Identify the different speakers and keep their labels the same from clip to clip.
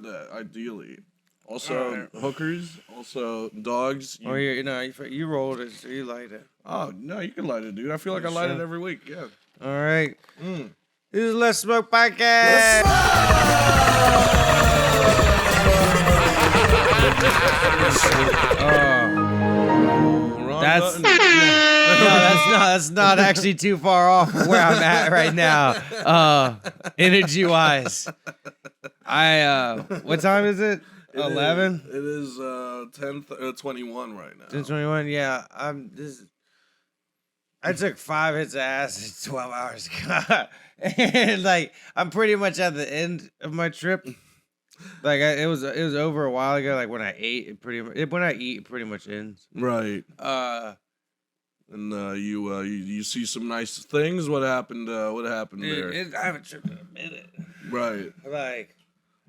Speaker 1: that, ideally. Also, hookers. Also, dogs.
Speaker 2: You rolled it, so you light it.
Speaker 1: Oh, no, you can light it, dude. I feel like I light it every week, yeah.
Speaker 2: All right. This is Let's Smoke Podcast. That's not actually too far off where I'm at right now. Energy wise. What time is it? 11?
Speaker 1: It is 10:21 right now.
Speaker 2: 10:21. Yeah, I took 5 hits of acid 12 hours ago, and like I'm pretty much at the end of my trip. Like it was over a while ago. Like when I ate, it pretty much ends.
Speaker 1: Right. And you see some nice things. What happened? What happened there?
Speaker 2: I haven't tripped in a minute.
Speaker 1: Right.
Speaker 2: Like.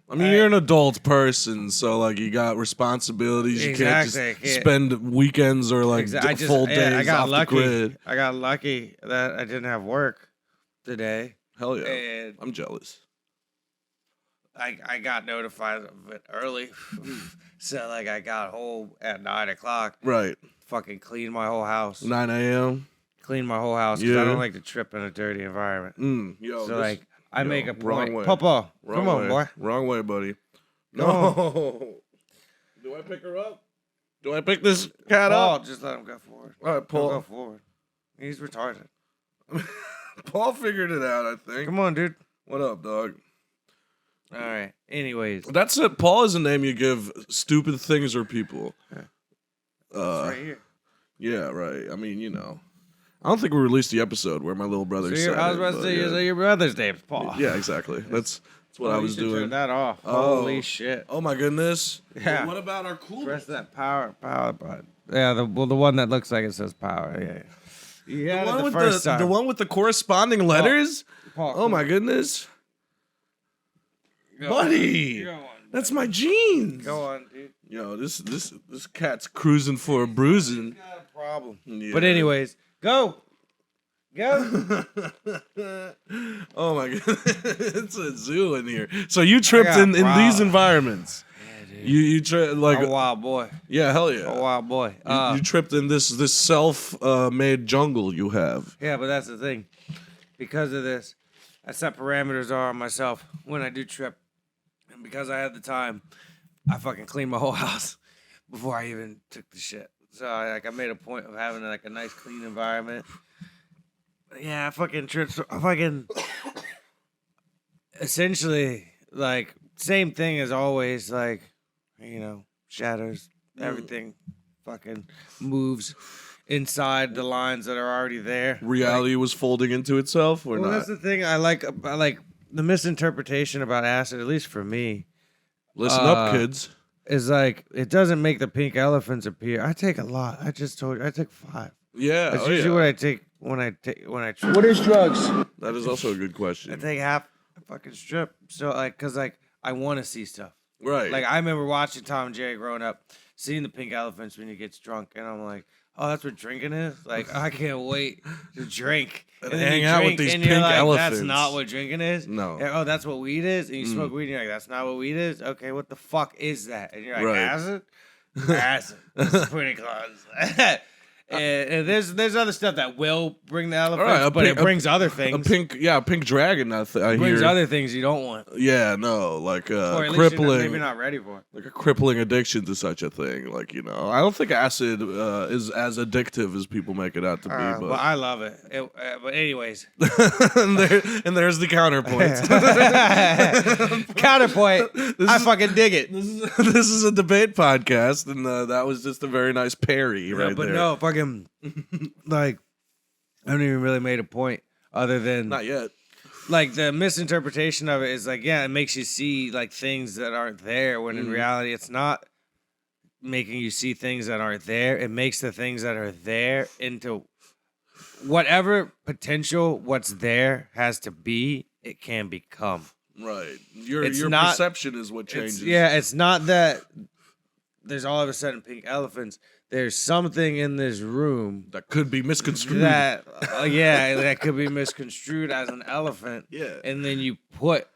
Speaker 1: I mean, you're an adult person, so like you got responsibilities. You can't just spend weekends or like full days off the grid.
Speaker 2: I got lucky that I didn't have work today.
Speaker 1: Hell yeah!
Speaker 2: And
Speaker 1: I'm jealous.
Speaker 2: I got notified of it early, so like I got home at 9 o'clock.
Speaker 1: Right.
Speaker 2: Fucking cleaned my whole house.
Speaker 1: 9 a.m.
Speaker 2: Cleaned my whole house because I don't like to trip in a dirty environment. I make a point. Papa, come on, boy.
Speaker 1: Wrong way, buddy. No. Do I pick her up? Do I pick this cat up?
Speaker 2: Just let him go forward.
Speaker 1: All right, Paul.
Speaker 2: Go forward. He's retarded.
Speaker 1: Paul figured it out, I think.
Speaker 2: Come on, dude.
Speaker 1: What up, dog?
Speaker 2: All right. Anyways.
Speaker 1: That's it. Paul is a name you give stupid things or people.
Speaker 2: Right here.
Speaker 1: Yeah, right. I mean, you know. I don't think we released the episode where my little brother said
Speaker 2: I was about to say, your brother's name's Paul.
Speaker 1: Yeah, exactly. That's what I was doing.
Speaker 2: Turn that off. Holy shit.
Speaker 1: Oh, my goodness.
Speaker 2: Yeah.
Speaker 1: Well, what about our cool?
Speaker 2: Press that power button. Yeah, the one that looks like it says power. Yeah. Yeah,
Speaker 1: the one with the corresponding letters?
Speaker 2: Paul,
Speaker 1: oh, my goodness. Buddy. That's my jeans.
Speaker 2: Go on, dude.
Speaker 1: Yo, this cat's cruising for a bruising.
Speaker 2: Got a problem.
Speaker 1: Yeah.
Speaker 2: But anyways, go.
Speaker 1: Oh my god, it's a zoo in here. So you tripped in these environments.
Speaker 2: Yeah, dude.
Speaker 1: You tripped like
Speaker 2: a wild boy.
Speaker 1: Yeah, hell yeah.
Speaker 2: A wild boy.
Speaker 1: You tripped in this self-made jungle you have.
Speaker 2: Yeah, but that's the thing. Because of this, I set parameters on myself when I do trip. And because I had the time, I fucking cleaned my whole house before I even took the shit. So I made a point of having like a nice clean environment. Yeah, I fucking tripped. I fucking essentially like same thing as always. Like, you know, shadows, everything fucking moves inside the lines that are already there.
Speaker 1: Reality was folding into itself, or not?
Speaker 2: That's the thing I like the misinterpretation about acid, at least for me.
Speaker 1: Listen up, kids.
Speaker 2: Is like it doesn't make the pink elephants appear. I take a lot. I just told you I take 5.
Speaker 1: Yeah,
Speaker 2: that's usually what I take when I trip.
Speaker 3: What is drugs?
Speaker 1: That is also a good question.
Speaker 2: I take half a fucking strip. So like, cause like I want to see stuff.
Speaker 1: Right.
Speaker 2: Like I remember watching Tom and Jerry growing up, seeing the pink elephants when he gets drunk, and I'm like, oh, that's what drinking is? Like, I can't wait to drink.
Speaker 1: And hang out with these pink elephants.
Speaker 2: That's not what drinking is?
Speaker 1: No.
Speaker 2: Oh, that's what weed is? And you smoke weed and you're like, that's not what weed is? Okay, what the fuck is that? And you're like, acid? Acid. It's pretty close. And there's other stuff that will bring the elephants, but it brings other things.
Speaker 1: A pink dragon. I
Speaker 2: brings
Speaker 1: hear.
Speaker 2: other things you don't want.
Speaker 1: Yeah, no, like
Speaker 2: or at
Speaker 1: crippling.
Speaker 2: Least you're maybe not ready for it.
Speaker 1: Like a crippling addiction to such a thing. Like, you know, I don't think acid is as addictive as people make it out to be. But
Speaker 2: I love it. But anyways,
Speaker 1: and there's the counterpoint.
Speaker 2: Counterpoint. I fucking dig it.
Speaker 1: This is a debate podcast, and that was just a very nice parry right
Speaker 2: but
Speaker 1: there.
Speaker 2: No, fucking like I haven't even really made a point other than
Speaker 1: not yet.
Speaker 2: Like the misinterpretation of it is like, yeah, it makes you see like things that aren't there when in reality it's not making you see things that aren't there. It makes the things that are there into whatever potential what's there has to be, it can become.
Speaker 1: Right. Your perception is what changes.
Speaker 2: It's not that there's all of a sudden pink elephants. There's something in this room
Speaker 1: that could be misconstrued.
Speaker 2: That could be misconstrued as an elephant.
Speaker 1: Yeah.
Speaker 2: And then you put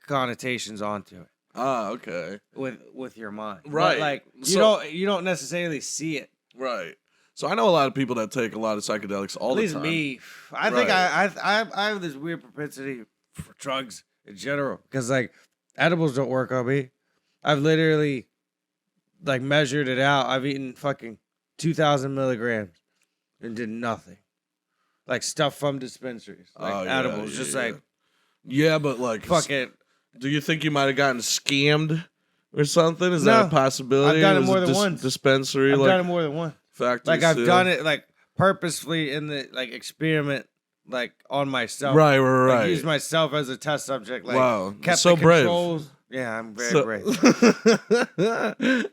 Speaker 2: connotations onto it.
Speaker 1: Okay.
Speaker 2: With your mind,
Speaker 1: right?
Speaker 2: But like you don't necessarily see it,
Speaker 1: right? So I know a lot of people that take a lot of psychedelics all the time.
Speaker 2: At least me, I think I have this weird propensity for drugs in general because like edibles don't work on me. I've literally like measured it out. I've eaten fucking 2,000 milligrams and did nothing. Like stuff from dispensaries, like edibles, like.
Speaker 1: Yeah, but like,
Speaker 2: fuck it.
Speaker 1: Do you think you might have gotten scammed or something? Is that a possibility?
Speaker 2: I've done it more than once.
Speaker 1: Dispensary.
Speaker 2: I've done it more than once.
Speaker 1: Factory.
Speaker 2: Like I've done it like purposefully in the like experiment, like on myself.
Speaker 1: Right.
Speaker 2: Like, used myself as a test subject. Like,
Speaker 1: wow,
Speaker 2: kept
Speaker 1: so
Speaker 2: the
Speaker 1: brave.
Speaker 2: Controls. Yeah, I'm very brave.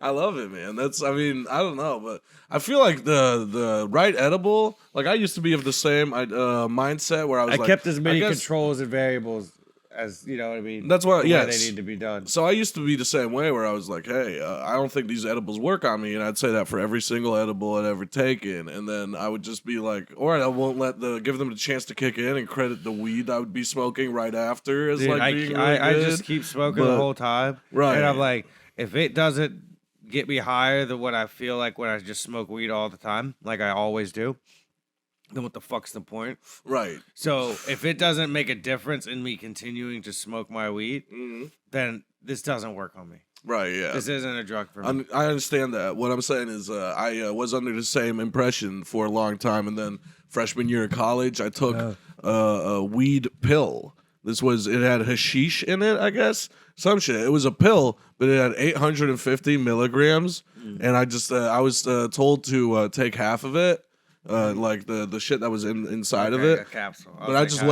Speaker 1: I love it, man. I mean, I don't know, but I feel like the right edible. Like I used to be of the same mindset where I
Speaker 2: kept as many controls and variables as you know what I mean.
Speaker 1: That's why,
Speaker 2: they need to be done.
Speaker 1: So I used to be the same way where I was like, hey, I don't think these edibles work on me, and I'd say that for every single edible I'd ever taken, and then I would just be like, all right, I won't give them the chance to kick in and credit the weed I would be smoking right after as being really good.
Speaker 2: I just keep smoking the whole time,
Speaker 1: right?
Speaker 2: And I'm like, if it doesn't get me higher than what I feel like when I just smoke weed all the time, like I always do, then what the fuck's the point?
Speaker 1: Right.
Speaker 2: So if it doesn't make a difference in me continuing to smoke my weed, then this doesn't work on me.
Speaker 1: Right, yeah.
Speaker 2: This isn't a drug for me.
Speaker 1: I understand that. What I'm saying is I was under the same impression for a long time, and then freshman year of college, I took a weed pill. It had hashish in it, I guess. Some shit. It was a pill, but it had 850 milligrams, and I was told to take half of it. Like the shit that was inside of it,
Speaker 2: a capsule.
Speaker 1: But I just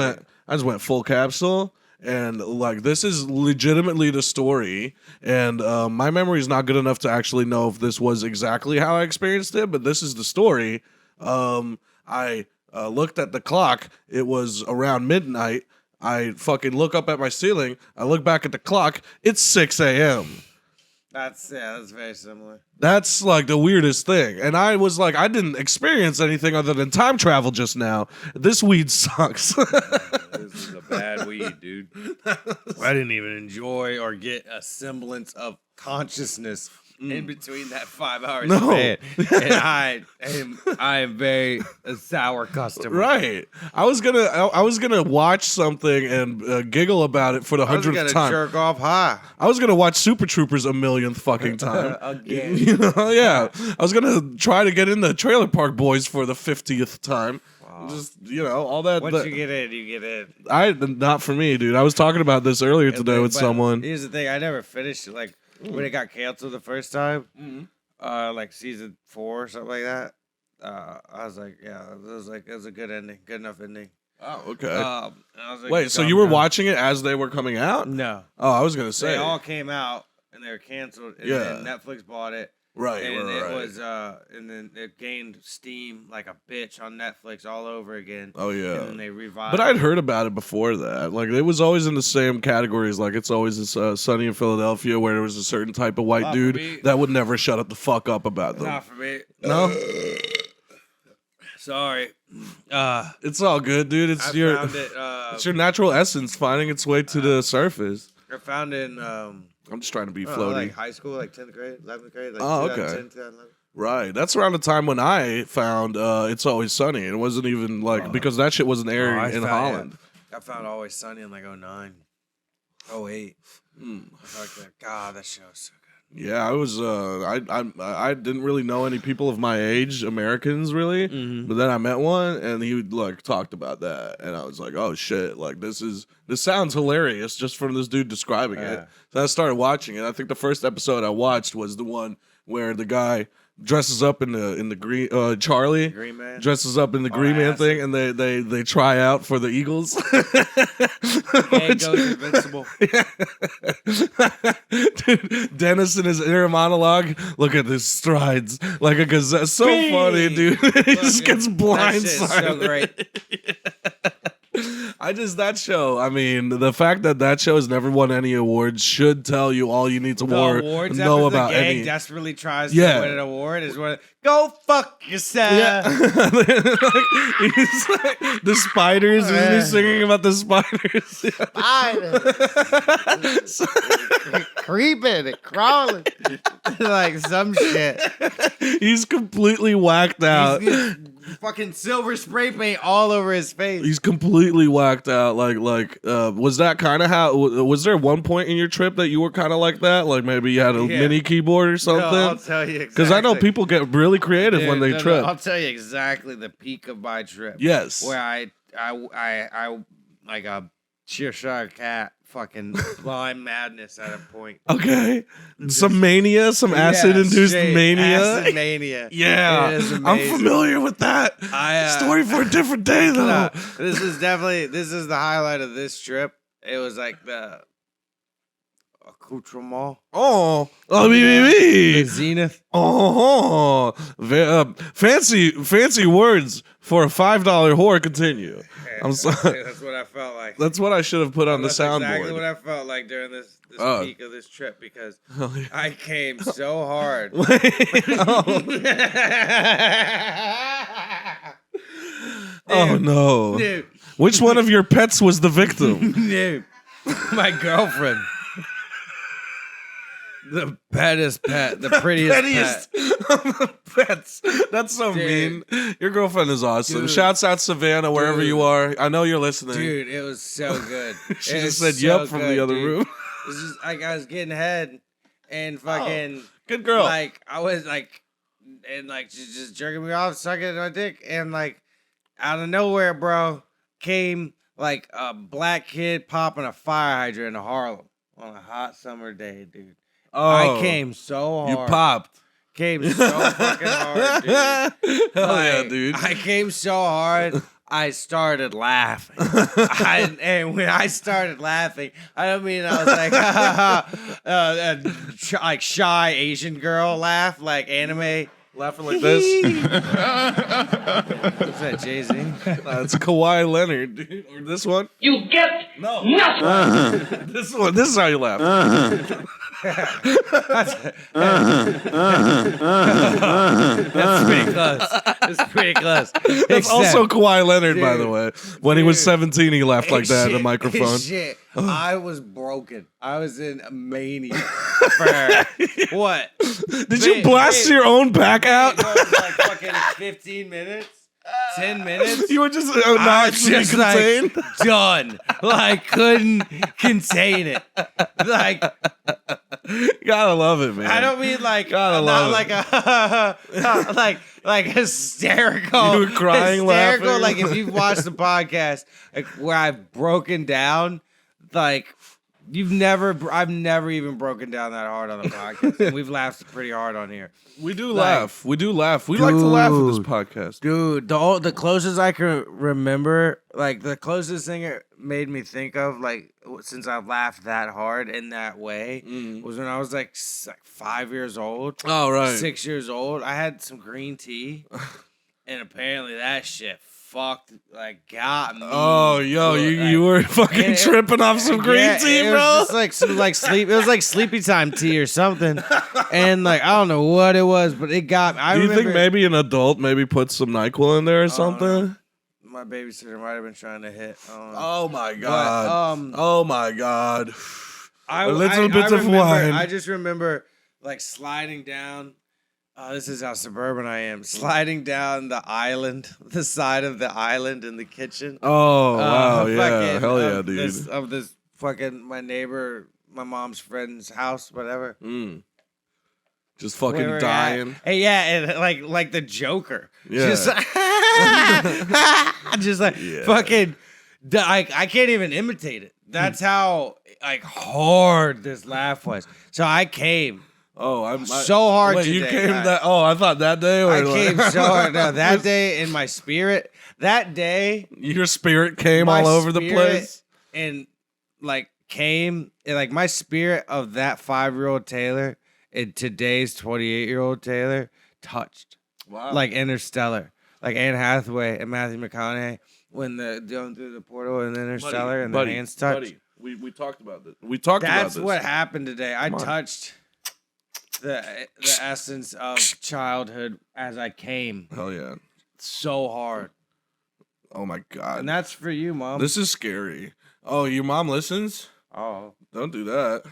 Speaker 1: went full capsule, and like this is legitimately the story. And my memory is not good enough to actually know if this was exactly how I experienced it, but this is the story. I looked at the clock. It was around midnight. I fucking look up at my ceiling. I look back at the clock. It's 6 a.m.
Speaker 2: That's very similar.
Speaker 1: That's like the weirdest thing. And I was like, I didn't experience anything other than time travel just now. This weed sucks.
Speaker 2: This is a bad weed, dude. I didn't even enjoy or get a semblance of consciousness in between that 5 hours.
Speaker 1: No.
Speaker 2: And I am very a sour customer.
Speaker 1: Right. I was gonna watch something and giggle about it for the 100th time.
Speaker 2: Jerk off high.
Speaker 1: I was gonna watch Super Troopers a millionth fucking time.
Speaker 2: Again.
Speaker 1: You know, yeah. I was gonna try to get in the Trailer Park Boys for the 50th time. Just, you know, all that.
Speaker 2: Once you get in.
Speaker 1: Not for me, dude. I was talking about this earlier today with someone.
Speaker 2: Here's the thing. I never finished it. Like, when it got canceled the first time, like season 4 or something like that, I was like, yeah, it was a good ending. Good enough ending.
Speaker 1: Oh, okay.
Speaker 2: I was like,
Speaker 1: wait, so you were watching it as they were coming out?
Speaker 2: No.
Speaker 1: Oh, I was going to say.
Speaker 2: They all came out, and they were canceled, and then Netflix bought it.
Speaker 1: Right,
Speaker 2: and it was, and then it gained steam like a bitch on Netflix all over again.
Speaker 1: Oh yeah,
Speaker 2: and then they revived.
Speaker 1: But I'd heard about it before that. Like it was always in the same categories. Like it's always Sunny in Philadelphia, where there was a certain type of white dude that would never shut up the fuck up about them.
Speaker 2: Not for me.
Speaker 1: No.
Speaker 2: Sorry.
Speaker 1: It's all good, dude. It's it's your natural essence finding its way to the surface.
Speaker 2: I found in.
Speaker 1: I'm just trying to be floaty.
Speaker 2: Like high school, like 10th grade, 11th grade. Like
Speaker 1: oh, okay. 2011. Right. That's around the time when I found It's Always Sunny. It wasn't even like, because that shit wasn't airing in Holland.
Speaker 2: I found Always Sunny in like 09, 08. God, that show was so good.
Speaker 1: Yeah, I was. I didn't really know any people of my age, Americans, really. But then I met one, and he like talked about that, and I was like, "Oh shit! Like this sounds hilarious just from this dude describing it." So I started watching it. I think the first episode I watched was the one where the guy dresses up in the green Charlie
Speaker 2: Green Man
Speaker 1: dresses up in the Green Man thing, and they try out for the Eagles.
Speaker 2: Goes invincible.
Speaker 1: Dude, Dennis in his inner monologue. Look at his strides like a gazelle. So funny, dude. He just gets blindsided.
Speaker 2: So great.
Speaker 1: That show. I mean, the fact that show has never won any awards should tell you all you need to
Speaker 2: awards
Speaker 1: know
Speaker 2: episode,
Speaker 1: about
Speaker 2: the gang
Speaker 1: any.
Speaker 2: desperately tries to win an award. Is what? Go fuck yourself.
Speaker 1: Yeah. He's like, the spiders. Isn't he singing about the spiders?
Speaker 2: Spiders. Creeping and crawling. Like some shit.
Speaker 1: He's completely whacked out.
Speaker 2: He's fucking silver spray paint all over his face.
Speaker 1: He's completely whacked out. Was that kind of how? Was there one point in your trip that you were kind of like that? Like maybe you had a mini keyboard or something?
Speaker 2: No, I'll tell you exactly.
Speaker 1: Because I know people get really creative when they trip.
Speaker 2: I'll tell you exactly the peak of my trip.
Speaker 1: Yes.
Speaker 2: Where I like a Cheshire cat. Fucking blind madness at a point.
Speaker 1: Okay. Some mania, some acid-induced mania.
Speaker 2: Acid mania.
Speaker 1: Yeah. I'm familiar with that. Story for a different day, though.
Speaker 2: This is the highlight of this trip. It was like the accoutrement. The zenith.
Speaker 1: Fancy words for a $5 whore. Continue. I'm sorry.
Speaker 2: That's what I felt like.
Speaker 1: That's what I should have put on the soundboard.
Speaker 2: That's exactly what I felt like during this peak of this trip because I came so hard.
Speaker 1: Oh no!
Speaker 2: Dude.
Speaker 1: Which one of your pets was the victim?
Speaker 2: Dude, my girlfriend. The pettest pet, the prettiest
Speaker 1: pets. That's so mean. Your girlfriend is awesome.
Speaker 2: Dude.
Speaker 1: Shouts out Savannah wherever you are. I know you're listening.
Speaker 2: Dude, it was so good.
Speaker 1: She just said yep from the other room.
Speaker 2: It was just like I was getting head and fucking
Speaker 1: good girl.
Speaker 2: Like I was like and like just jerking me off, sucking my dick, and like out of nowhere, bro, came like a black kid popping a fire hydrant in Harlem on a hot summer day, dude. I came so hard.
Speaker 1: You popped.
Speaker 2: Came so fucking hard, dude.
Speaker 1: Hell yeah, dude.
Speaker 2: I came so hard, I started laughing. And when I started laughing, I don't mean I was like, like shy Asian girl laugh, like anime.
Speaker 1: Laughing like this.
Speaker 2: What's that, Jay-Z?
Speaker 1: It's Kawhi Leonard, dude. Or this one.
Speaker 3: You get nothing.
Speaker 1: This one. This is how you laugh.
Speaker 2: That's pretty close. That's pretty close.
Speaker 1: That's also Kawhi Leonard, by the way. When he was 17, he laughed like that in a microphone.
Speaker 2: Shit. I was broken. I was in a mania. For what?
Speaker 1: Did you blast your own back out?
Speaker 2: It was like fucking 15 minutes. 10 minutes.
Speaker 1: You were just not contained.
Speaker 2: Like, done. Like couldn't contain it. Like
Speaker 1: gotta love it, man.
Speaker 2: I don't mean like
Speaker 1: gotta
Speaker 2: not
Speaker 1: love
Speaker 2: like
Speaker 1: it.
Speaker 2: like hysterical.
Speaker 1: You were crying,
Speaker 2: hysterical.
Speaker 1: laughing.
Speaker 2: Like if you've watched the podcast, like where I've broken down, like I've never even broken down that hard on the podcast. And we've laughed pretty hard on here.
Speaker 1: We do laugh. We do laugh. We like to laugh with this podcast.
Speaker 2: Dude, the closest I can remember, like the closest thing it made me think of, like since I've laughed that hard in that way, was when I was like 5 years old.
Speaker 1: Oh, right.
Speaker 2: 6 years old. I had some green tea, and apparently that shit got me.
Speaker 1: Oh, yo, you were fucking tripping off some green tea,
Speaker 2: it
Speaker 1: bro.
Speaker 2: Was just like some sleep. It was like sleepy time tea or something, and like I don't know what it was, but it got me.
Speaker 1: Do you think maybe an adult maybe put some NyQuil in there or something?
Speaker 2: My babysitter might have been trying to hit.
Speaker 1: Oh my god!
Speaker 2: But,
Speaker 1: oh my god!
Speaker 2: A
Speaker 1: little bit of wine.
Speaker 2: I just remember like sliding down. This is how suburban I am. Sliding down the island, the side of the island in the kitchen.
Speaker 1: Oh, wow. Yeah. Hell yeah, dude.
Speaker 2: Of this fucking, my neighbor, my mom's friend's house, whatever.
Speaker 1: Just fucking dying.
Speaker 2: Hey, yeah, and like the Joker.
Speaker 1: Yeah.
Speaker 2: Just like fucking, I can't even imitate it. That's how like hard this laugh was. So I came.
Speaker 1: Oh, I'm
Speaker 2: so hard
Speaker 1: wait,
Speaker 2: today.
Speaker 1: You came that? Oh, I thought that day. Or
Speaker 2: I came so hard. No, that day in my spirit. That day,
Speaker 1: your spirit came all over the place,
Speaker 2: and like came and like my spirit of that 5-year-old Taylor and today's 28-year-old Taylor touched.
Speaker 1: Wow,
Speaker 2: like Interstellar, like Anne Hathaway and Matthew McConaughey. when the going through the portal and Interstellar and the hands touch.
Speaker 1: Buddy, we talked about this. We talked about this.
Speaker 2: That's what happened today. I touched the essence of childhood as I came.
Speaker 1: Hell yeah.
Speaker 2: So hard.
Speaker 1: Oh my God.
Speaker 2: And that's for you, Mom.
Speaker 1: This is scary. Oh, your mom listens?
Speaker 2: Oh.
Speaker 1: Don't do that.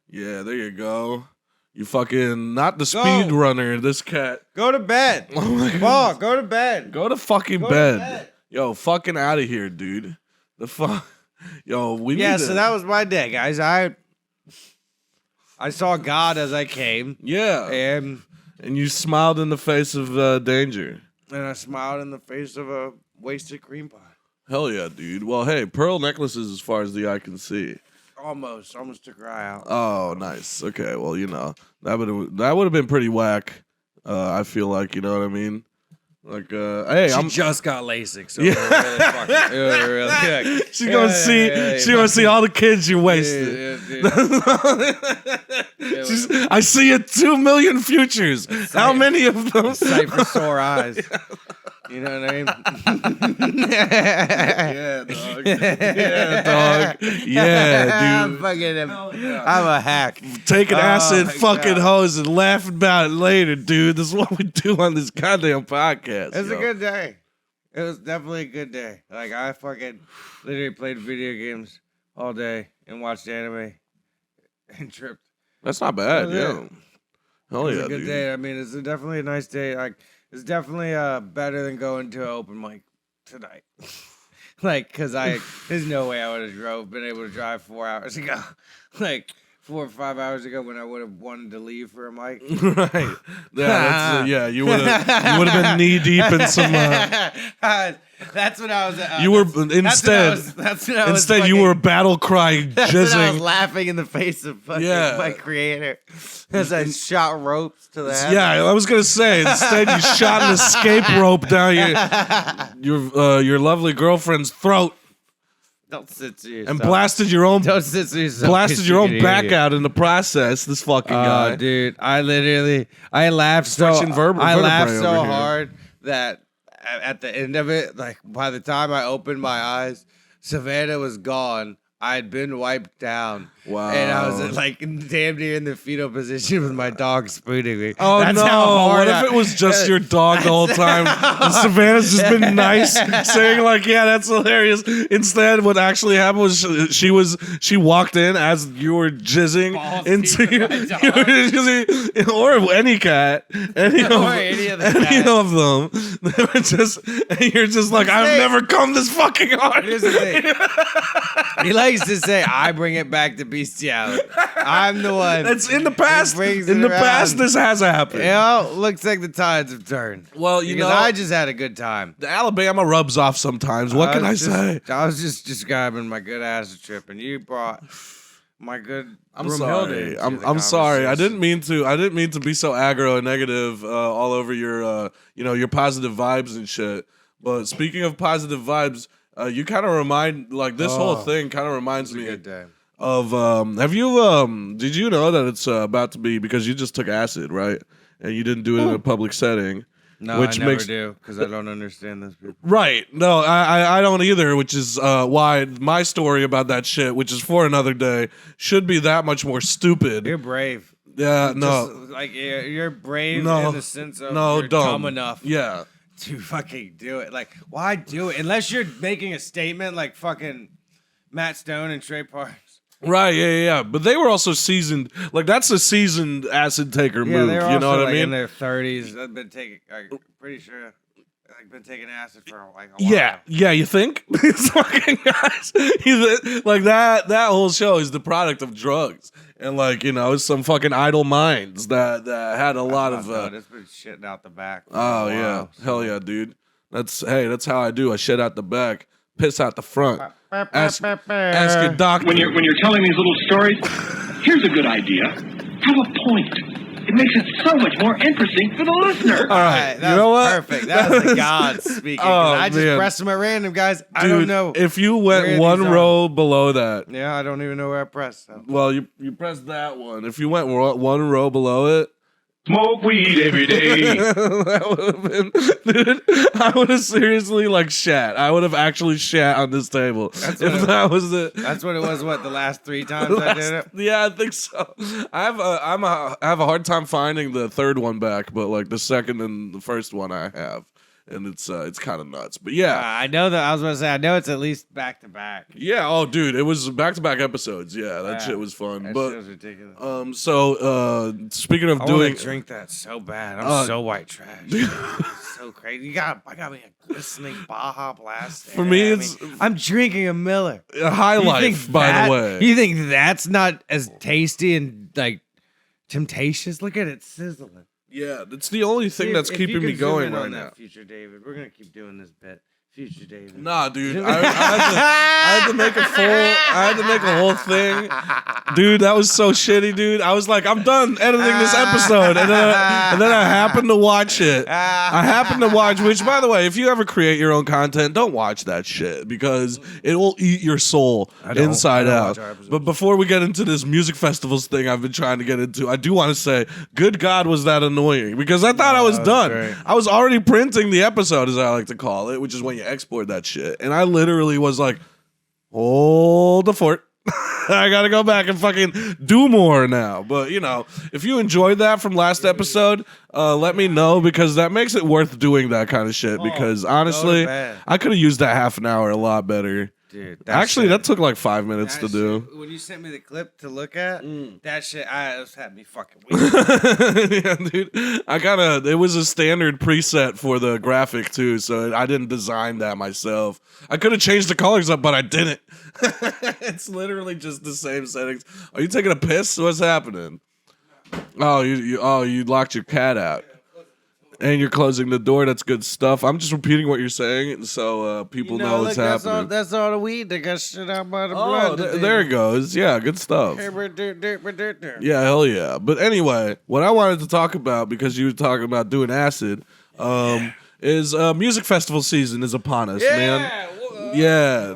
Speaker 1: Yeah, there you go. You fucking not the speed runner, this cat.
Speaker 2: Go to bed.
Speaker 1: Oh my God.
Speaker 2: Paul, go to bed.
Speaker 1: Go to fucking bed. Yo, fucking out of here, dude. The fuck. Yo, we need
Speaker 2: so that was my day, guys. I saw God as I came.
Speaker 1: Yeah.
Speaker 2: And
Speaker 1: you smiled in the face of danger.
Speaker 2: And I smiled in the face of a wasted cream pie.
Speaker 1: Hell yeah, dude. Well, hey, pearl necklaces as far as the eye can see.
Speaker 2: Almost took her eye out.
Speaker 1: Oh, nice. Okay, well, that would have been pretty whack. I feel like, you know what I mean? Like, hey,
Speaker 2: she just got LASIK, so it really good.
Speaker 1: She gonna see all the kids you wasted. I see it 2 million futures. How many of them?
Speaker 2: Sight for sore eyes. You know what I mean?
Speaker 1: Yeah, dog. Yeah, dog. Yeah, dude.
Speaker 2: I'm a hack.
Speaker 1: Taking acid, fucking hoes, and laughing about it later, dude. This is what we do on this goddamn podcast.
Speaker 2: It was a good day. It was definitely a good day. Like, I fucking literally played video games all day and watched anime and tripped.
Speaker 1: That's not bad, yeah. Hell yeah,
Speaker 2: It was a good
Speaker 1: dude.
Speaker 2: day. I mean, it's definitely a nice day. Like, it's definitely better than going to an open mic tonight. Like, because there's no way I would have been able to drive 4 hours ago. Like, 4 or 5 hours ago when I would have wanted to leave for a mic.
Speaker 1: Right. Yeah, you would have been knee deep in some.
Speaker 2: That's what I was.
Speaker 1: You were instead. Instead, you were battle crying, jizzing.
Speaker 2: I was laughing in the face of fucking my creator as I shot ropes to the head.
Speaker 1: Yeah, I was gonna say. Instead, you shot an escape rope down your lovely girlfriend's throat.
Speaker 2: Don't censor yourself.
Speaker 1: And blasted your own.
Speaker 2: Don't censor yourself.
Speaker 1: Blasted your own back out in the process. This fucking guy,
Speaker 2: dude. I laughed so hard that at the end of it, like by the time I opened my eyes, Savannah was gone. I had been wiped down.
Speaker 1: Wow.
Speaker 2: And I was like damn near in the fetal position with my dog spooning me.
Speaker 1: Oh,
Speaker 2: that's
Speaker 1: no.
Speaker 2: How hard
Speaker 1: what if it was just your dog the whole time? And Savannah's just been nice, saying like, yeah, that's hilarious. Instead, what actually happened was she walked in as you were jizzing into or any cat. Any of them. They were just, and you're just like, I've never come this fucking hard.
Speaker 2: Here's the thing. He likes to say, I bring it back to bestiality. I'm the one.
Speaker 1: That's in the past. In the past, this has happened.
Speaker 2: Looks like the tides have turned.
Speaker 1: Well,
Speaker 2: because I just had a good time.
Speaker 1: The Alabama rubs off sometimes. What can I say?
Speaker 2: I was just describing my good acid trip, and you brought my good.
Speaker 1: I'm sorry. I'm sorry. I didn't mean to be so aggro and negative all over your your positive vibes and shit. But speaking of positive vibes, you kind of remind this whole thing kind of reminds me of have you did you know that it's about to be, because you just took acid, right? And you didn't do it in a public setting.
Speaker 2: No, I never do, because I don't understand this.
Speaker 1: Right. No, I don't either, which is why my story about that shit, which is for another day, should be that much more stupid.
Speaker 2: You're brave.
Speaker 1: Yeah,
Speaker 2: you're brave in the sense of you're dumb enough.
Speaker 1: Yeah.
Speaker 2: To fucking do it. Like, why do it? Unless you're making a statement like fucking Matt Stone and Trey Parks.
Speaker 1: Right, yeah. But they were also seasoned. Like, that's a seasoned acid taker move.
Speaker 2: They're
Speaker 1: you know what I mean?
Speaker 2: In their 30s. I've been taking, pretty sure, I've been taking acid for like a while.
Speaker 1: Yeah, you think? These fucking guys. Like, that whole show is the product of drugs. And it's some fucking idle minds that had a lot of.
Speaker 2: It's been shitting out the back.
Speaker 1: Oh yeah, hell yeah, dude. That's how I do. I shit out the back, piss out the front. Ask your doctor.
Speaker 3: When you're telling these little stories, here's a good idea. Have a point. It makes it so much more interesting for the listener.
Speaker 1: All right,
Speaker 2: you know what? Perfect. That was the God speaking. I just pressed them at random, guys. Dude, I don't know.
Speaker 1: If you went one row below that,
Speaker 2: I don't even know where I pressed. So.
Speaker 1: Well, you pressed that one. If you went one row below it,
Speaker 3: Smoke weed every day.
Speaker 1: That would have been, dude. I would have seriously like shat. I would have actually shat on this table if that was it.
Speaker 2: That's what it was. What, the last 3 times I did it?
Speaker 1: Yeah, I think so. I have a hard time finding the third one back, but like the second and the first one I have, and it's kind of nuts. But yeah,
Speaker 2: I know that. I was going to say, I know it's at least back to back.
Speaker 1: yeah. Oh, dude, it was back-to-back episodes. Yeah, that shit was fun.
Speaker 2: That
Speaker 1: But
Speaker 2: shit was ridiculous.
Speaker 1: So speaking of
Speaker 2: I
Speaker 1: doing,
Speaker 2: want to drink that so bad. I'm so white trash. It's so crazy. I got me a glistening Baja Blast.
Speaker 1: For me,
Speaker 2: I'm drinking a Miller.
Speaker 1: a High Life, by the way.
Speaker 2: You think that's not as tasty and like temptatious? Look at it sizzling.
Speaker 1: Yeah, it's the only thing that's
Speaker 2: If you
Speaker 1: keeping me
Speaker 2: can zoom
Speaker 1: going
Speaker 2: in
Speaker 1: right
Speaker 2: on
Speaker 1: now.
Speaker 2: that, Future David, we're gonna keep doing this bit. Future David.
Speaker 1: Nah, dude. I had to make a whole thing. Dude, that was so shitty, dude. I was like, I'm done editing this episode. And then I happened to watch it. Which, by the way, if you ever create your own content, don't watch that shit because it will eat your soul inside out. But before we get into this music festivals thing I've been trying to get into, I do want to say, good God, was that annoying? Because I thought I was done.
Speaker 2: Great.
Speaker 1: I was already printing the episode, as I like to call it, which is when you export that shit. And I literally was like, hold the fort. I gotta go back and fucking do more now. But, you know, if you enjoyed that from last episode, let me know because that makes it worth doing that kind of shit. Because honestly, I could have used that half an hour a lot better.
Speaker 2: Dude,
Speaker 1: that took like 5 minutes to do.
Speaker 2: When you sent me the clip to look at, that shit, it had me fucking weird.
Speaker 1: Yeah, dude. It was a standard preset for the graphic too, so I didn't design that myself. I could have changed the colors up, but I didn't. It's literally just the same settings. Are you taking a piss? What's happening? Oh, you locked your cat out. And you're closing the door. That's good stuff. I'm just repeating what you're saying so people know what's happening.
Speaker 2: That's all the weed that got shit out by the blood.
Speaker 1: There it goes. Yeah, good stuff. Yeah, hell yeah. But anyway, what I wanted to talk about, because you were talking about doing acid, is music festival season is upon us, man. Yeah,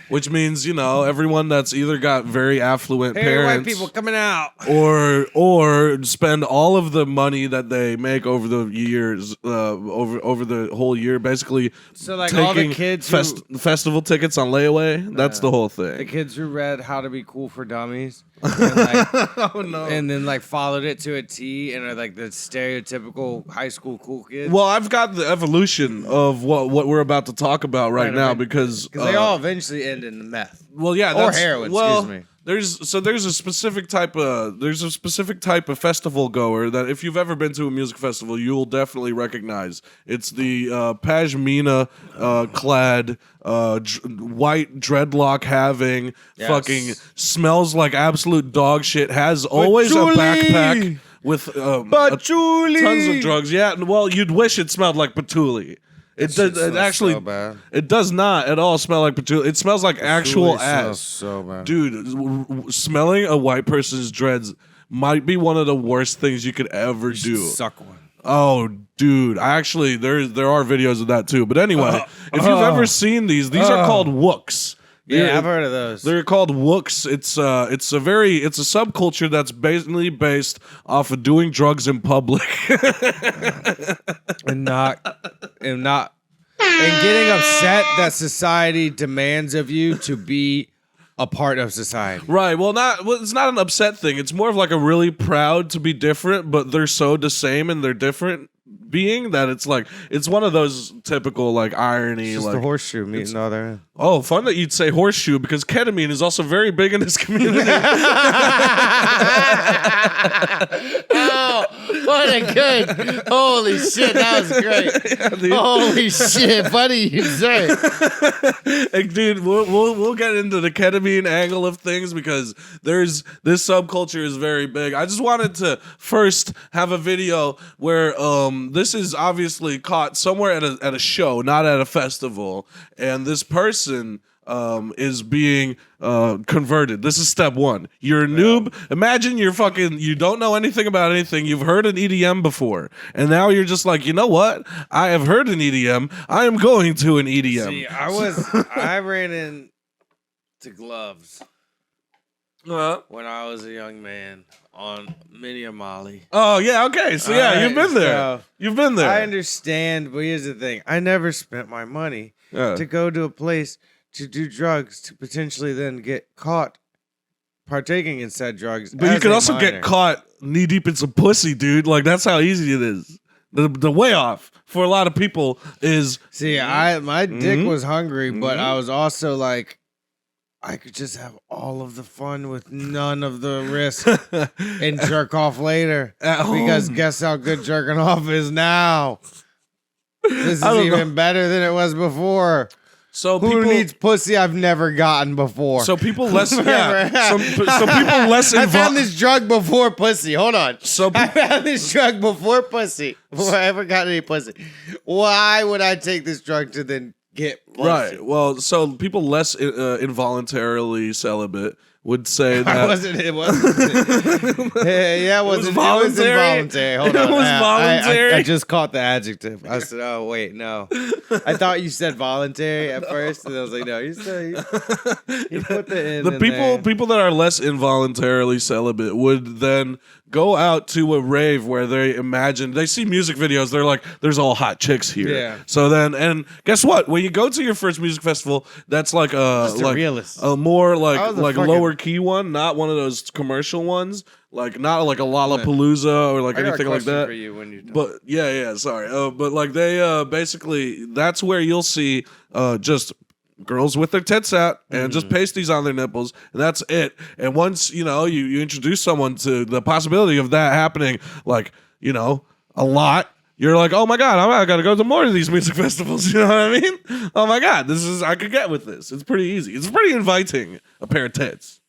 Speaker 1: which means, you know, everyone that's either got very affluent parents,
Speaker 2: white people coming out,
Speaker 1: or spend all of the money that they make over the years, over the whole year, basically. So like all the kids festival tickets on layaway. That's the whole thing.
Speaker 2: The kids who read How to Be Cool for Dummies, and like,
Speaker 1: oh no,
Speaker 2: and then like followed it to a T and are like the stereotypical high school cool kids.
Speaker 1: Well, I've got the evolution of what we're about to talk about right now because
Speaker 2: they all eventually end in the meth.
Speaker 1: Well, yeah,
Speaker 2: or heroin. Excuse me.
Speaker 1: There's a specific type of festival goer that if you've ever been to a music festival, you will definitely recognize. It's the pashmina clad white dreadlock having fucking smells like absolute dog shit, has always a backpack with tons of drugs. Yeah, well, you'd wish it smelled like patchouli. It does not at all smell like patchouli. It smells like actual ass.
Speaker 2: So bad.
Speaker 1: Dude, smelling a white person's dreads might be one of the worst things you could ever do.
Speaker 2: Suck one.
Speaker 1: Oh, dude. There are videos of that too. But anyway, if you've ever seen these are called wooks.
Speaker 2: Yeah, I've heard of those.
Speaker 1: They're called wooks. It's a subculture that's basically based off of doing drugs in public
Speaker 2: and getting upset that society demands of you to be a part of society.
Speaker 1: Right. Well, it's not an upset thing. It's more of like a really proud to be different, but they're so the same and they're different being that it's like it's one of those typical like irony,
Speaker 2: it's just
Speaker 1: like
Speaker 2: the horseshoe meeting the other end.
Speaker 1: Oh, fun that you'd say horseshoe because ketamine is also very big in this community.
Speaker 2: Oh, what a good! Holy shit, that was great. Yeah, holy shit, funny you say.
Speaker 1: Hey, dude, we'll get into the ketamine angle of things because this subculture is very big. I just wanted to first have a video where this is obviously caught somewhere at a show, not at a festival, and this person is being converted. This is step one. You're a noob. Imagine you don't know anything about anything. You've heard an EDM before, and now you're just like, you know what? I have heard an EDM. I am going to an EDM.
Speaker 2: See, I ran into gloves when I was a young man on many a Molly.
Speaker 1: Oh yeah, okay. So yeah, you've been there.
Speaker 2: So
Speaker 1: You've been there.
Speaker 2: I understand, but here's the thing: I never spent my money to go to a place to do drugs to potentially then get caught partaking in said drugs.
Speaker 1: But you could also get caught knee deep in some pussy, dude. Like that's how easy it is. The way off for a lot of people is
Speaker 2: my dick was hungry, but I was also like, I could just have all of the fun with none of the risk and jerk off later. Because guess how good jerking off is now. This is even better than it was before.
Speaker 1: So
Speaker 2: who needs pussy I've never gotten before?
Speaker 1: So people less, yeah. So people less.
Speaker 2: I found this drug before pussy. Hold on.
Speaker 1: So
Speaker 2: I found this drug before pussy. Before I ever got any pussy. Why would I take this drug to then get pussy?
Speaker 1: Right. Well, so people less involuntarily celibate would say that
Speaker 2: it wasn't. Yeah, it wasn't. It was involuntary. Hold on.
Speaker 1: It was voluntary.
Speaker 2: I just caught the adjective. I said, "Oh wait, no." I thought you said voluntary at first, and I was like, "No, you put the in."
Speaker 1: The people that are less involuntarily celibate would then go out to a rave where they see music videos. They're like, "There's all hot chicks here."
Speaker 2: Yeah.
Speaker 1: So then, and guess what? When you go to your first music festival, that's like a more like lower key one, not one of those commercial ones, like not like a Lollapalooza or like anything like that.
Speaker 2: For you when you're done.
Speaker 1: But sorry. But like they basically that's where you'll see just girls with their tits out and just pasties on their nipples, and that's it. And once you introduce someone to the possibility of that happening, like a lot. You're like, oh my God, I gotta go to more of these music festivals. You know what I mean? Oh my God, I could get with this. It's pretty easy. It's pretty inviting, a pair of tits.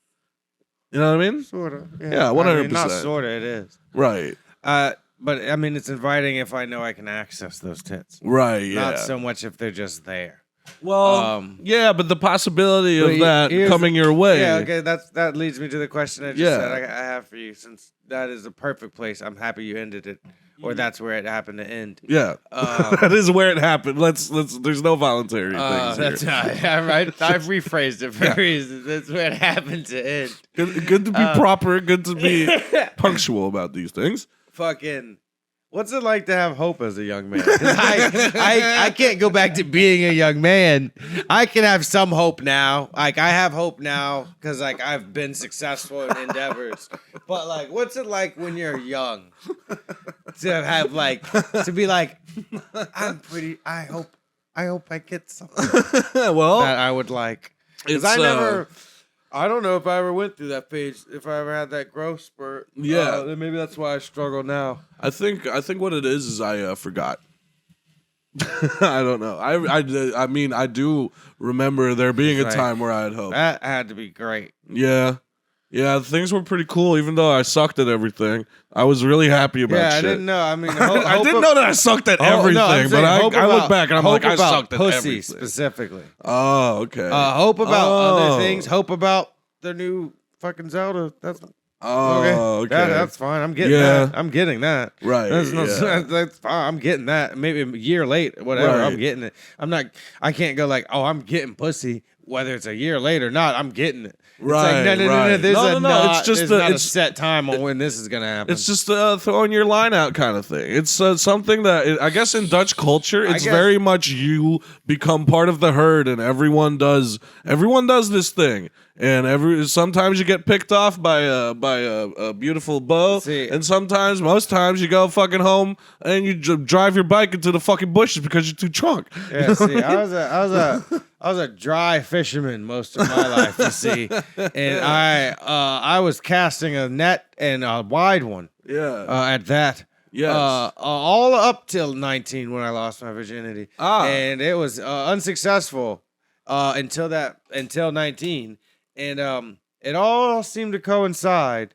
Speaker 1: You know what I mean?
Speaker 2: Sort of.
Speaker 1: Yeah, 100%.
Speaker 2: Not sort of, it is.
Speaker 1: Right.
Speaker 2: But I mean, it's inviting if I know I can access those tits.
Speaker 1: Right, yeah.
Speaker 2: Not so much if they're just there.
Speaker 1: Well, yeah, but the possibility of that coming your way.
Speaker 2: Yeah, okay, that leads me to the question I just said I have for you, since that is a perfect place. I'm happy you ended it. Or that's where it happened to end.
Speaker 1: Yeah, that is where it happened. Let's. There's no voluntary things
Speaker 2: that's
Speaker 1: here.
Speaker 2: I've rephrased it for a reason. That's where it happened to end.
Speaker 1: Good to be proper. Good to be punctual about these things.
Speaker 2: Fucking. What's it like to have hope as a young man? 'Cause I can't go back to being a young man. I can have some hope now. Like I have hope now because like I've been successful in endeavors. But like, what's it like when you're young to have to be like, I'm pretty. I hope I get something.
Speaker 1: Well,
Speaker 2: that I would like. Because I don't know if I ever went through that phase. If I ever had that growth spurt, then maybe that's why I struggle now.
Speaker 1: I think what it is I forgot. I don't know. I mean, I do remember there being a time where I had hope.
Speaker 2: That had to be great.
Speaker 1: Yeah. Yeah, things were pretty cool, even though I sucked at everything. I was really happy about shit.
Speaker 2: I didn't know. I mean,
Speaker 1: I didn't know that I sucked at everything, but I look back and I'm like, I sucked at
Speaker 2: pussy
Speaker 1: everything.
Speaker 2: Specifically.
Speaker 1: Oh, okay.
Speaker 2: Hope about other things. Hope about the new fucking Zelda. That's
Speaker 1: okay.
Speaker 2: That's fine. I'm getting that. I'm getting that.
Speaker 1: Right.
Speaker 2: That's fine. I'm getting that. Maybe a year late, whatever.
Speaker 1: Right.
Speaker 2: I'm getting it. I can't go like, oh, I'm getting pussy. Whether it's a year late or not, I'm getting it. It's
Speaker 1: right,
Speaker 2: like, no.
Speaker 1: right.
Speaker 2: There's it's just not a set time on when this is gonna happen.
Speaker 1: It's just throwing your line out kind of thing. It's something that I guess in Dutch culture, it's very much you become part of the herd, and everyone does this thing. And sometimes you get picked off by a beautiful beau, and most times you go fucking home and you drive your bike into the fucking bushes because you're too drunk.
Speaker 2: Yeah, see, I was a dry fisherman most of my life, you see, and I was casting a net and a wide one.
Speaker 1: Yeah,
Speaker 2: at that.
Speaker 1: Yes.
Speaker 2: All up till 19 when I lost my virginity, and it was unsuccessful until 19. And it all seemed to coincide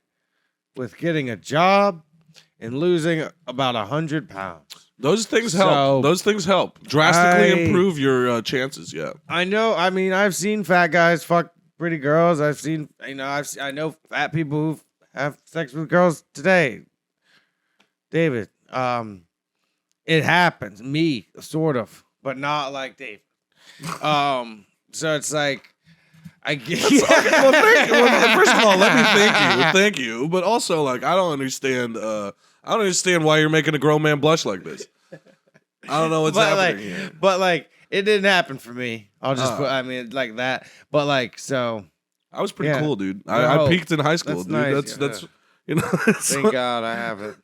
Speaker 2: with getting a job and losing about 100 pounds.
Speaker 1: Those things help. Those things help drastically improve your chances. Yeah,
Speaker 2: I know. I mean, I've seen fat guys fuck pretty girls. I've seen, I know fat people who have sex with girls today. David, it happens. Me, sort of, but not like David. So it's like, I get.
Speaker 1: Okay, well, first of all, let me thank you. But also, like, I don't understand why you're making a grown man blush like this. I don't know what's happening here.
Speaker 2: But like, it didn't happen for me. I'll just put. I mean, like that. But like, so
Speaker 1: I was pretty cool, dude.
Speaker 2: No,
Speaker 1: I peaked in high school,
Speaker 2: that's
Speaker 1: dude.
Speaker 2: nice.
Speaker 1: That's you know.
Speaker 2: Thank God I have it.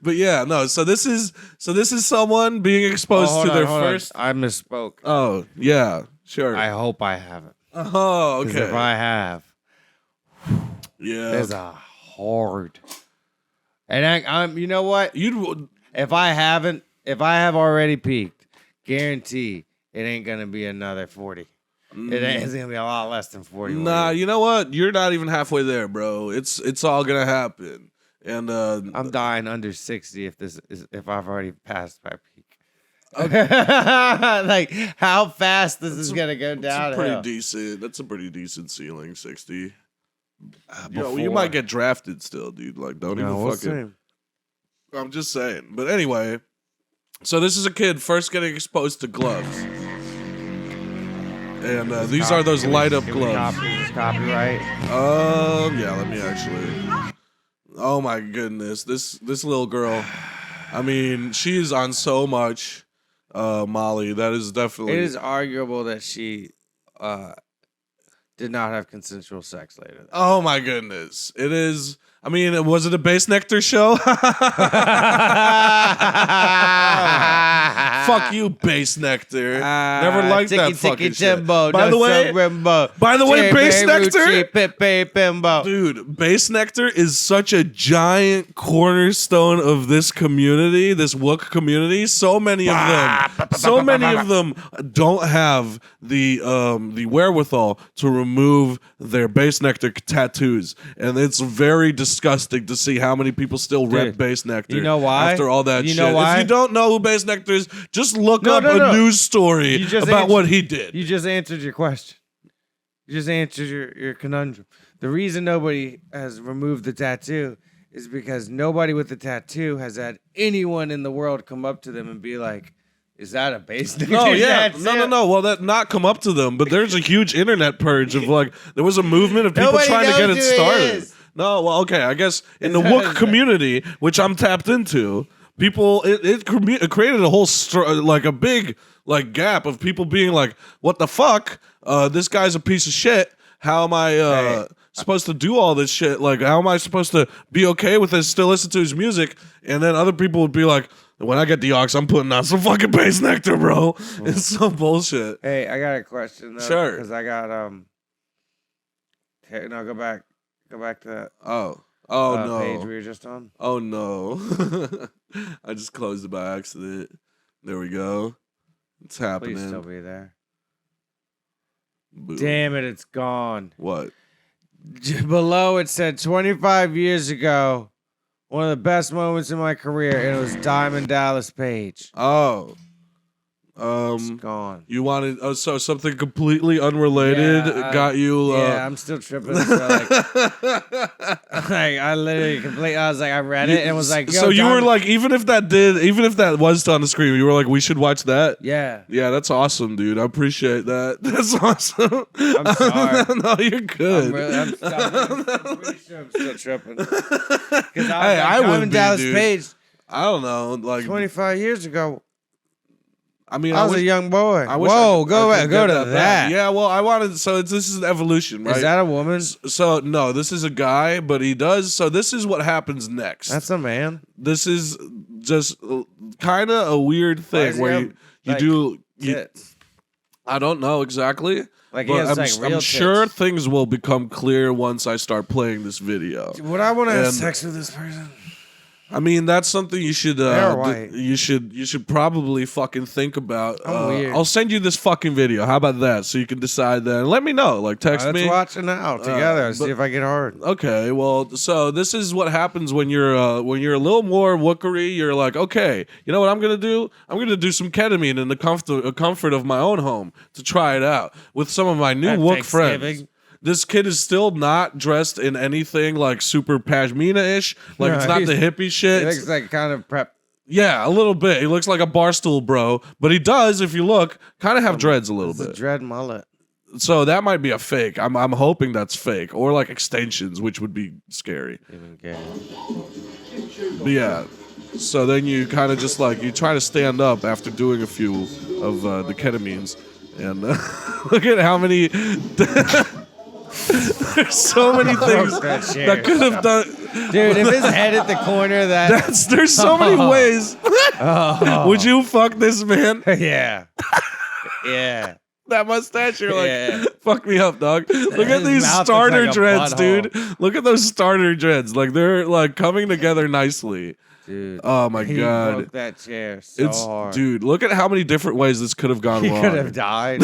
Speaker 1: But yeah, no. So this is someone being exposed to their first.
Speaker 2: I misspoke.
Speaker 1: Oh yeah, sure.
Speaker 2: I hope I have it.
Speaker 1: Oh,
Speaker 2: 'Cause
Speaker 1: okay.
Speaker 2: if I have, there's a hard. And I'm. You know what? If I have already peaked, guarantee it ain't gonna be another 40. It's gonna be a lot less than 40.
Speaker 1: Nah, you know what? You're not even halfway there, bro. It's all gonna happen. And
Speaker 2: I'm dying under 60 if I've already passed my peak. Like how fast this is gonna go down.
Speaker 1: That's a pretty decent ceiling, 60. You might get drafted still, dude. Like, don't even fucking. I'm just saying. But anyway, so this is a kid first getting exposed to gloves. And these are those light up gloves.
Speaker 2: Copyright.
Speaker 1: Yeah, let me actually. Oh my goodness. This little girl. I mean, she is on so much Molly. That is definitely.
Speaker 2: It is arguable that she did not have consensual sex later.
Speaker 1: Oh my goodness. It is. I mean, was it a Base Nectar show? Fuck you, Base Nectar. Never liked that fucking shit. By the way, Base Nectar, dude, Base Nectar is such a giant cornerstone of this community, this Wook community. So many of them don't have the wherewithal to remove their Base Nectar tattoos, and it's very disgusting to see how many people still rep Base Nectar.
Speaker 2: You know why?
Speaker 1: After all that
Speaker 2: you
Speaker 1: shit.
Speaker 2: Know why?
Speaker 1: If you don't know who Base Nectar is, just look up a news story about what he did.
Speaker 2: You just answered your question. You just answered your conundrum. The reason nobody has removed the tattoo is because nobody with the tattoo has had anyone in the world come up to them and be like, is that a Base Nectar?
Speaker 1: No, yeah. No. Well, that not come up to them, but there's a huge internet purge of like, there was a movement of people trying to get it started. No, well, okay. I guess in the Wook community, which I'm tapped into, people, it created a whole, like a big like gap of people being like, what the fuck? This guy's a piece of shit. How am I supposed to do all this shit? Like, how am I supposed to be okay with this, still listen to his music? And then other people would be like, when I get the aux, I'm putting on some fucking Base Nectar, bro. It's some bullshit.
Speaker 2: Hey, I got a question though.
Speaker 1: Sure.
Speaker 2: Because I got no, go back to that.
Speaker 1: No.
Speaker 2: Page we were just on.
Speaker 1: Oh no. I just closed it by accident. There we go. It's happening.
Speaker 2: Please still be there.
Speaker 1: Boom.
Speaker 2: Damn it, it's gone.
Speaker 1: What?
Speaker 2: Below it said 25 years ago, one of the best moments in my career, and it was Diamond Dallas Page.
Speaker 1: Oh.
Speaker 2: It's gone.
Speaker 1: You wanted so something completely unrelated got you.
Speaker 2: Yeah, I'm still tripping. So I literally I was like, I read it and was like, yo,
Speaker 1: so you were like, even if that was on the screen, you were like, we should watch that.
Speaker 2: Yeah.
Speaker 1: Yeah, that's awesome, dude. I appreciate that. That's awesome.
Speaker 2: I'm sorry.
Speaker 1: No, you're good.
Speaker 2: I'm pretty sure I'm still tripping. Because
Speaker 1: I would
Speaker 2: Diamond
Speaker 1: be,
Speaker 2: Dallas
Speaker 1: dude.
Speaker 2: Page.
Speaker 1: I don't know, like
Speaker 2: 25 years ago.
Speaker 1: I mean,
Speaker 2: I was a young boy.
Speaker 1: Whoa,
Speaker 2: go to that.
Speaker 1: Yeah, well, I wanted. So this is an evolution, right?
Speaker 2: Is that a woman?
Speaker 1: So no, this is a guy, but he does. So this is what happens next.
Speaker 2: That's a man.
Speaker 1: This is just kind of a weird thing where you do. I don't know exactly.
Speaker 2: Like,
Speaker 1: but
Speaker 2: real
Speaker 1: I'm sure
Speaker 2: tits.
Speaker 1: things will become clear once I start playing this video.
Speaker 2: Would I want to have sex with this person?
Speaker 1: I mean, that's something you should
Speaker 2: They're white.
Speaker 1: you should probably fucking think about.
Speaker 2: I'm weird.
Speaker 1: I'll send you this fucking video. How about that? So you can decide that. And let me know. Like, text me.
Speaker 2: Let's watch it now together. See if I get hard.
Speaker 1: Okay, well, so this is what happens when you're a little more wookery. You're like, okay, you know what I'm gonna do? I'm gonna do some ketamine in the comfort of my own home to try it out with some of my new Wook friends. This kid is still not dressed in anything like super pashmina-ish. Like, it's not the hippie shit.
Speaker 2: He looks like kind of prep.
Speaker 1: Yeah, a little bit. He looks like a barstool bro. But he does, if you look, kind of have dreads a little bit.
Speaker 2: A dread mullet.
Speaker 1: So that might be a fake. I'm hoping that's fake, or like extensions, which would be scary.
Speaker 2: Even gay.
Speaker 1: But yeah. So then you kind of just like you try to stand up after doing a few of the ketamines, and look at how many. There's so many things that could have done.
Speaker 2: Dude, if his head at the corner,
Speaker 1: there's so many ways. Would you fuck this man?
Speaker 2: Yeah. Yeah.
Speaker 1: That mustache, you're
Speaker 2: Yeah.
Speaker 1: like, fuck me up, dog. Look at
Speaker 2: His
Speaker 1: these
Speaker 2: mouth looks
Speaker 1: starter
Speaker 2: like a
Speaker 1: dreads,
Speaker 2: butthole.
Speaker 1: dude. Look at those starter dreads. Like they're like coming together nicely.
Speaker 2: Dude.
Speaker 1: Oh my
Speaker 2: He
Speaker 1: god.
Speaker 2: broke that chair so hard.
Speaker 1: Dude, look at how many different ways this could have gone
Speaker 2: He
Speaker 1: wrong.
Speaker 2: could have died.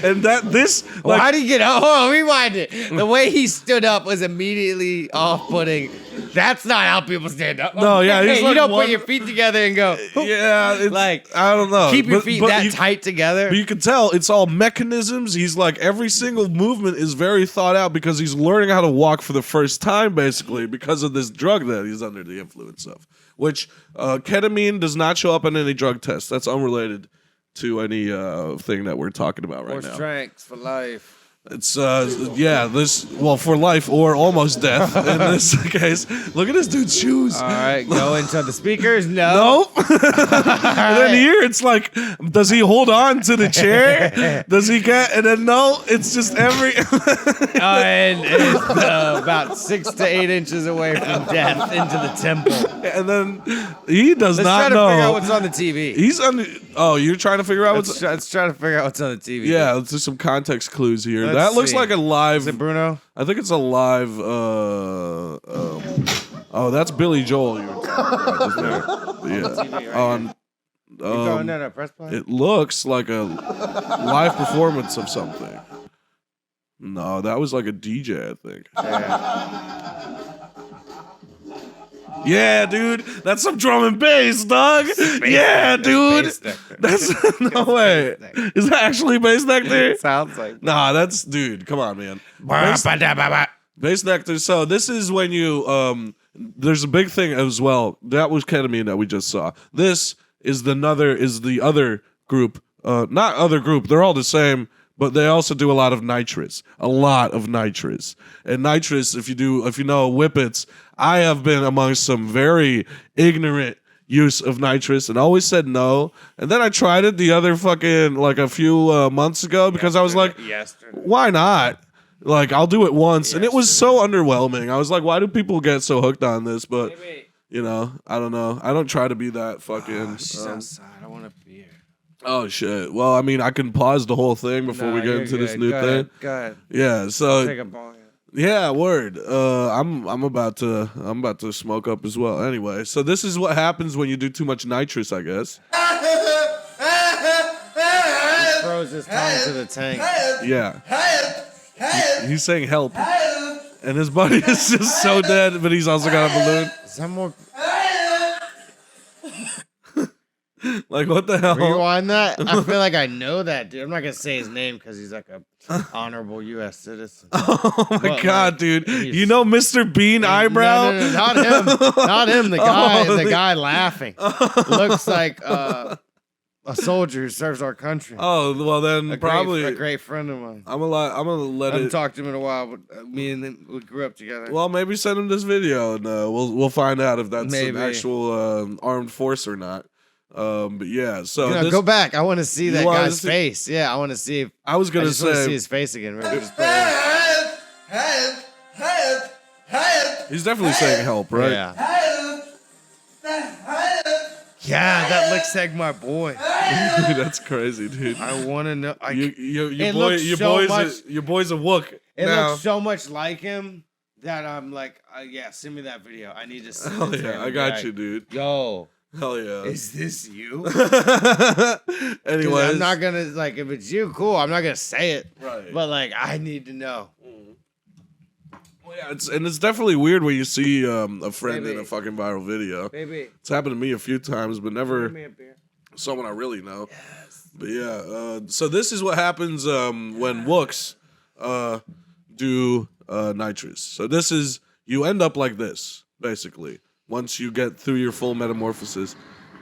Speaker 1: And this
Speaker 2: Well,
Speaker 1: like
Speaker 2: how did he get up? Hold on, rewind it. The way he stood up was immediately off-putting. That's not how people stand up.
Speaker 1: No, yeah, he's
Speaker 2: Hey,
Speaker 1: like
Speaker 2: you don't
Speaker 1: one-
Speaker 2: put your feet together and go.
Speaker 1: yeah, it's,
Speaker 2: Like,
Speaker 1: I don't know.
Speaker 2: keep your
Speaker 1: But-
Speaker 2: feet
Speaker 1: but
Speaker 2: that
Speaker 1: you-
Speaker 2: tight together.
Speaker 1: But you can tell it's all mechanisms. He's like every single movement is very thought out because he's learning how to walk for the first time, basically, because of this drug that he's under the influence of. Which ketamine does not show up on any drug test. That's unrelated to any thing that we're talking about right
Speaker 2: More
Speaker 1: now.
Speaker 2: strengths for life.
Speaker 1: It's for life or almost death in this case. Look at this dude's shoes.
Speaker 2: All right, go into the speakers. No.
Speaker 1: Nope. And then here it's like, does he hold on to the chair? Does he get? And then no, it's just every.
Speaker 2: And it's about 6 to 8 inches away from death into the temple.
Speaker 1: And then he does
Speaker 2: Let's
Speaker 1: not
Speaker 2: try to
Speaker 1: know.
Speaker 2: figure out what's on the TV.
Speaker 1: He's on. Oh, you're trying to figure out what's.
Speaker 2: Let's try to figure out what's on the TV.
Speaker 1: Yeah, let's do some context clues here.
Speaker 2: Let's
Speaker 1: that looks
Speaker 2: see.
Speaker 1: like a live.
Speaker 2: Is it Bruno?
Speaker 1: I think it's a live. Oh, that's Billy Joel. You were talking about just there. Yeah.
Speaker 2: TV right
Speaker 1: On.
Speaker 2: You going there to press play?
Speaker 1: It looks like a live performance of something. No, that was like a DJ, I think.
Speaker 2: Yeah.
Speaker 1: Yeah, dude, that's some drum and bass, dog. Yeah, dude.
Speaker 2: Bass nectar.
Speaker 1: That's no way. Is that actually bass nectar?
Speaker 2: Sounds like.
Speaker 1: Nah, that's dude. Come on, man. Bass nectar. So this is when you there's a big thing as well. That was ketamine that we just saw. This is the other group. Not other group. They're all the same, but they also do a lot of nitrous. A lot of nitrous. And nitrous, if you know whippets, I have been amongst some very ignorant use of nitrous and always said no. And then I tried it the other fucking like a few months ago because I was like, why not? Like, I'll do it once. And it was so underwhelming. I was like, why do people get so hooked on this? But, you know, I don't know. I don't try to be that fucking.
Speaker 2: She's outside. I want a beer.
Speaker 1: Oh, shit. Well, I mean, I can pause the whole thing before we get into this new thing.
Speaker 2: Go ahead.
Speaker 1: Yeah, so.
Speaker 2: Take a ball.
Speaker 1: Yeah, word. I'm about to smoke up as well. Anyway, so this is what happens when you do too much nitrous, I guess.
Speaker 2: He throws his tongue to the tank.
Speaker 1: Yeah. He's saying help. And his buddy is just so dead, but he's also got a balloon.
Speaker 2: Is that more?
Speaker 1: Like, what the hell?
Speaker 2: Rewind that. I feel like I know that dude. I'm not gonna say his name because he's like a honorable U.S. citizen.
Speaker 1: Oh my
Speaker 2: But,
Speaker 1: god,
Speaker 2: like,
Speaker 1: dude!
Speaker 2: he's-
Speaker 1: You know Mr. Bean eyebrow?
Speaker 2: No, not him. Not him. The guy.
Speaker 1: Oh,
Speaker 2: the guy laughing looks like a soldier who serves our country.
Speaker 1: Oh well, then probably
Speaker 2: a great friend of mine.
Speaker 1: I'm gonna let
Speaker 2: I haven't
Speaker 1: it.
Speaker 2: talked to him in a while, but me and him we grew up together.
Speaker 1: Well, maybe send him this video, and we'll find out if that's
Speaker 2: Maybe.
Speaker 1: an actual armed force or not. But yeah, so this,
Speaker 2: go back. I want to see that
Speaker 1: wanna
Speaker 2: guy's
Speaker 1: see-
Speaker 2: face. Yeah, I want to see. If,
Speaker 1: I was
Speaker 2: I
Speaker 1: gonna
Speaker 2: just want to see
Speaker 1: say
Speaker 2: his face again. Maybe just play
Speaker 1: he's definitely saying help, right?
Speaker 2: Yeah. Yeah, that looks like my boy.
Speaker 1: Dude, that's crazy, dude.
Speaker 2: I want to know.
Speaker 1: Your
Speaker 2: It
Speaker 1: boy,
Speaker 2: looks so much-
Speaker 1: your boy's a Wook.
Speaker 2: It
Speaker 1: now.
Speaker 2: looks so much like him that I'm like, yeah, send me that video. I need to see
Speaker 1: Hell
Speaker 2: it.
Speaker 1: yeah, I got you, dude.
Speaker 2: Yo,
Speaker 1: Hell yeah.
Speaker 2: is this you?
Speaker 1: Anyways,
Speaker 2: I'm not gonna like if it's you, cool. I'm not gonna say it,
Speaker 1: Right.
Speaker 2: but like I need to know.
Speaker 1: Well, yeah, it's definitely weird when you see a friend
Speaker 2: Baby.
Speaker 1: in a fucking viral video.
Speaker 2: Baby,
Speaker 1: It's happened to me a few times, but never
Speaker 2: give me a beer.
Speaker 1: someone I really know. Yes. But yeah, so this is what happens when wooks do nitrous. So this is you end up like this basically. Once you get through your full metamorphosis,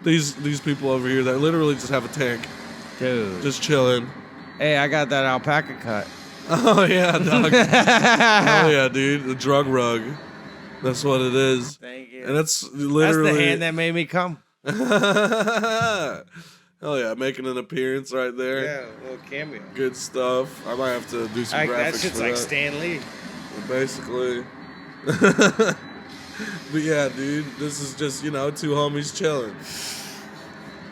Speaker 1: these people over here that literally just have a tank,
Speaker 2: Dude,
Speaker 1: just chilling.
Speaker 2: Hey, I got that alpaca cut.
Speaker 1: Oh yeah, dog. Oh yeah, dude. The drug rug. That's what it is.
Speaker 2: Thank you.
Speaker 1: And that's literally
Speaker 2: That's the hand that made me come.
Speaker 1: Hell yeah, making an appearance right there.
Speaker 2: Yeah, a little cameo.
Speaker 1: Good stuff. I might have to do some graphics
Speaker 2: That shit's
Speaker 1: for
Speaker 2: like
Speaker 1: that.
Speaker 2: Stan Lee.
Speaker 1: Basically. But yeah, dude, this is just, two homies chilling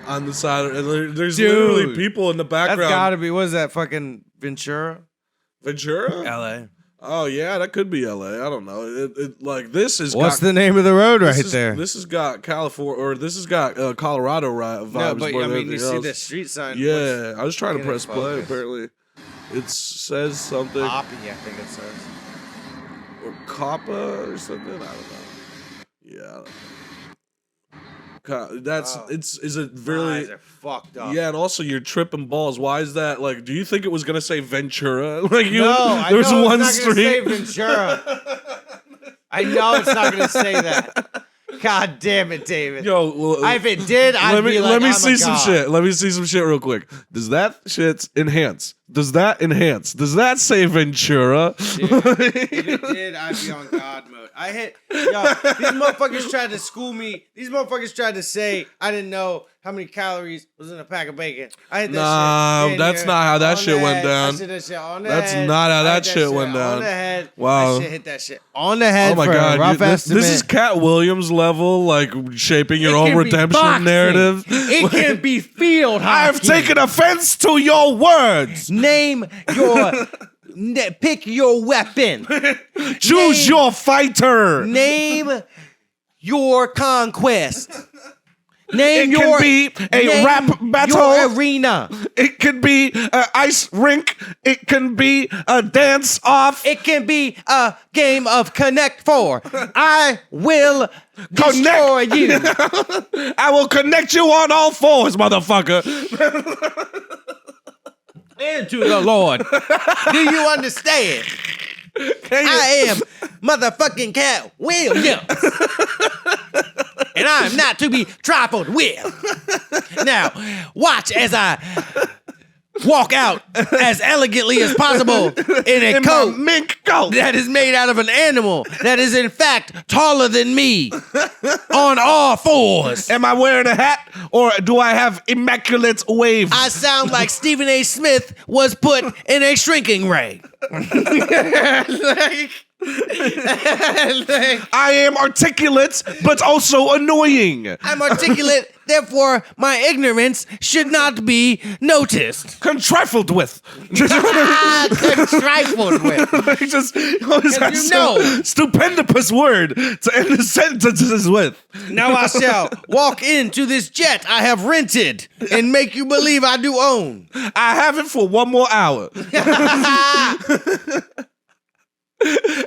Speaker 1: on the side. And there's literally people in the background.
Speaker 2: That's gotta be, what is that, fucking Ventura?
Speaker 1: Ventura?
Speaker 2: L.A.
Speaker 1: Oh yeah, that could be LA. I don't know. This is.
Speaker 2: What's the name of the road there?
Speaker 1: This has got California, or this has got Colorado vibes.
Speaker 2: No, but
Speaker 1: more
Speaker 2: I
Speaker 1: than
Speaker 2: mean, you
Speaker 1: anything
Speaker 2: see
Speaker 1: else.
Speaker 2: the street sign.
Speaker 1: Yeah, I was trying to
Speaker 2: Get it
Speaker 1: press play.
Speaker 2: focused.
Speaker 1: Apparently, it says something
Speaker 2: Poppy, I think it says.
Speaker 1: or Coppa or something. I don't know. Yeah, I don't know. That's is it really?
Speaker 2: Eyes are fucked up.
Speaker 1: Yeah, and also you're tripping balls. Why is that? Like, do you think it was gonna say Ventura?
Speaker 2: No, I
Speaker 1: there's
Speaker 2: know
Speaker 1: one
Speaker 2: it's not gonna say
Speaker 1: street.
Speaker 2: Ventura. I know it's not gonna say that. God damn it, David.
Speaker 1: Yo, well,
Speaker 2: if it did, I'd be like,
Speaker 1: let me
Speaker 2: I'm
Speaker 1: see
Speaker 2: a
Speaker 1: some
Speaker 2: god.
Speaker 1: shit. Let me see some shit real quick. Does that shit enhance? Does that enhance? Does that say Ventura?
Speaker 2: Dude, if it did, I'd be on God mode. These motherfuckers tried to school me. These motherfuckers tried to say I didn't know how many calories was in a pack of bacon. I hit that
Speaker 1: Nah,
Speaker 2: shit.
Speaker 1: that's not how that shit went down.
Speaker 2: I said that shit on the
Speaker 1: That's
Speaker 2: head.
Speaker 1: not how
Speaker 2: I
Speaker 1: that
Speaker 2: hit
Speaker 1: shit went
Speaker 2: On
Speaker 1: down.
Speaker 2: the head.
Speaker 1: Wow.
Speaker 2: I hit that shit on the head.
Speaker 1: Oh my
Speaker 2: for
Speaker 1: god,
Speaker 2: a rough estimate.
Speaker 1: this is Cat Williams level, like shaping your
Speaker 2: It
Speaker 1: own
Speaker 2: can be
Speaker 1: redemption
Speaker 2: boxing.
Speaker 1: narrative.
Speaker 2: It can be field hockey.
Speaker 1: I have taken offense to your words.
Speaker 2: Name your. Pick your weapon.
Speaker 1: Choose your fighter.
Speaker 2: Name your conquest. Name
Speaker 1: It can be a rap battle.
Speaker 2: Your arena.
Speaker 1: It could be an ice rink. It can be a dance off.
Speaker 2: It can be a game of Connect Four. I will destroy you.
Speaker 1: I will connect you on all fours, motherfucker.
Speaker 2: Into the Lord. Do you understand? I am motherfucking Cat Williams. And I am not to be trifled with. Now, watch as I walk out as elegantly as possible in a coat
Speaker 1: my mink coat
Speaker 2: that is made out of an animal that is in fact taller than me on all fours.
Speaker 1: Am I wearing a hat or do I have immaculate waves?
Speaker 2: I sound like Stephen A. Smith was put in a shrinking ray.
Speaker 1: I am articulate, but also annoying.
Speaker 2: I'm articulate, therefore my ignorance should not be noticed.
Speaker 1: Contrifled with.
Speaker 2: Trifled with.
Speaker 1: Just always have
Speaker 2: you
Speaker 1: some
Speaker 2: know.
Speaker 1: stupendous word to end the sentences with.
Speaker 2: Now I shall walk into this jet I have rented and make you believe I do own.
Speaker 1: I have it for one more hour.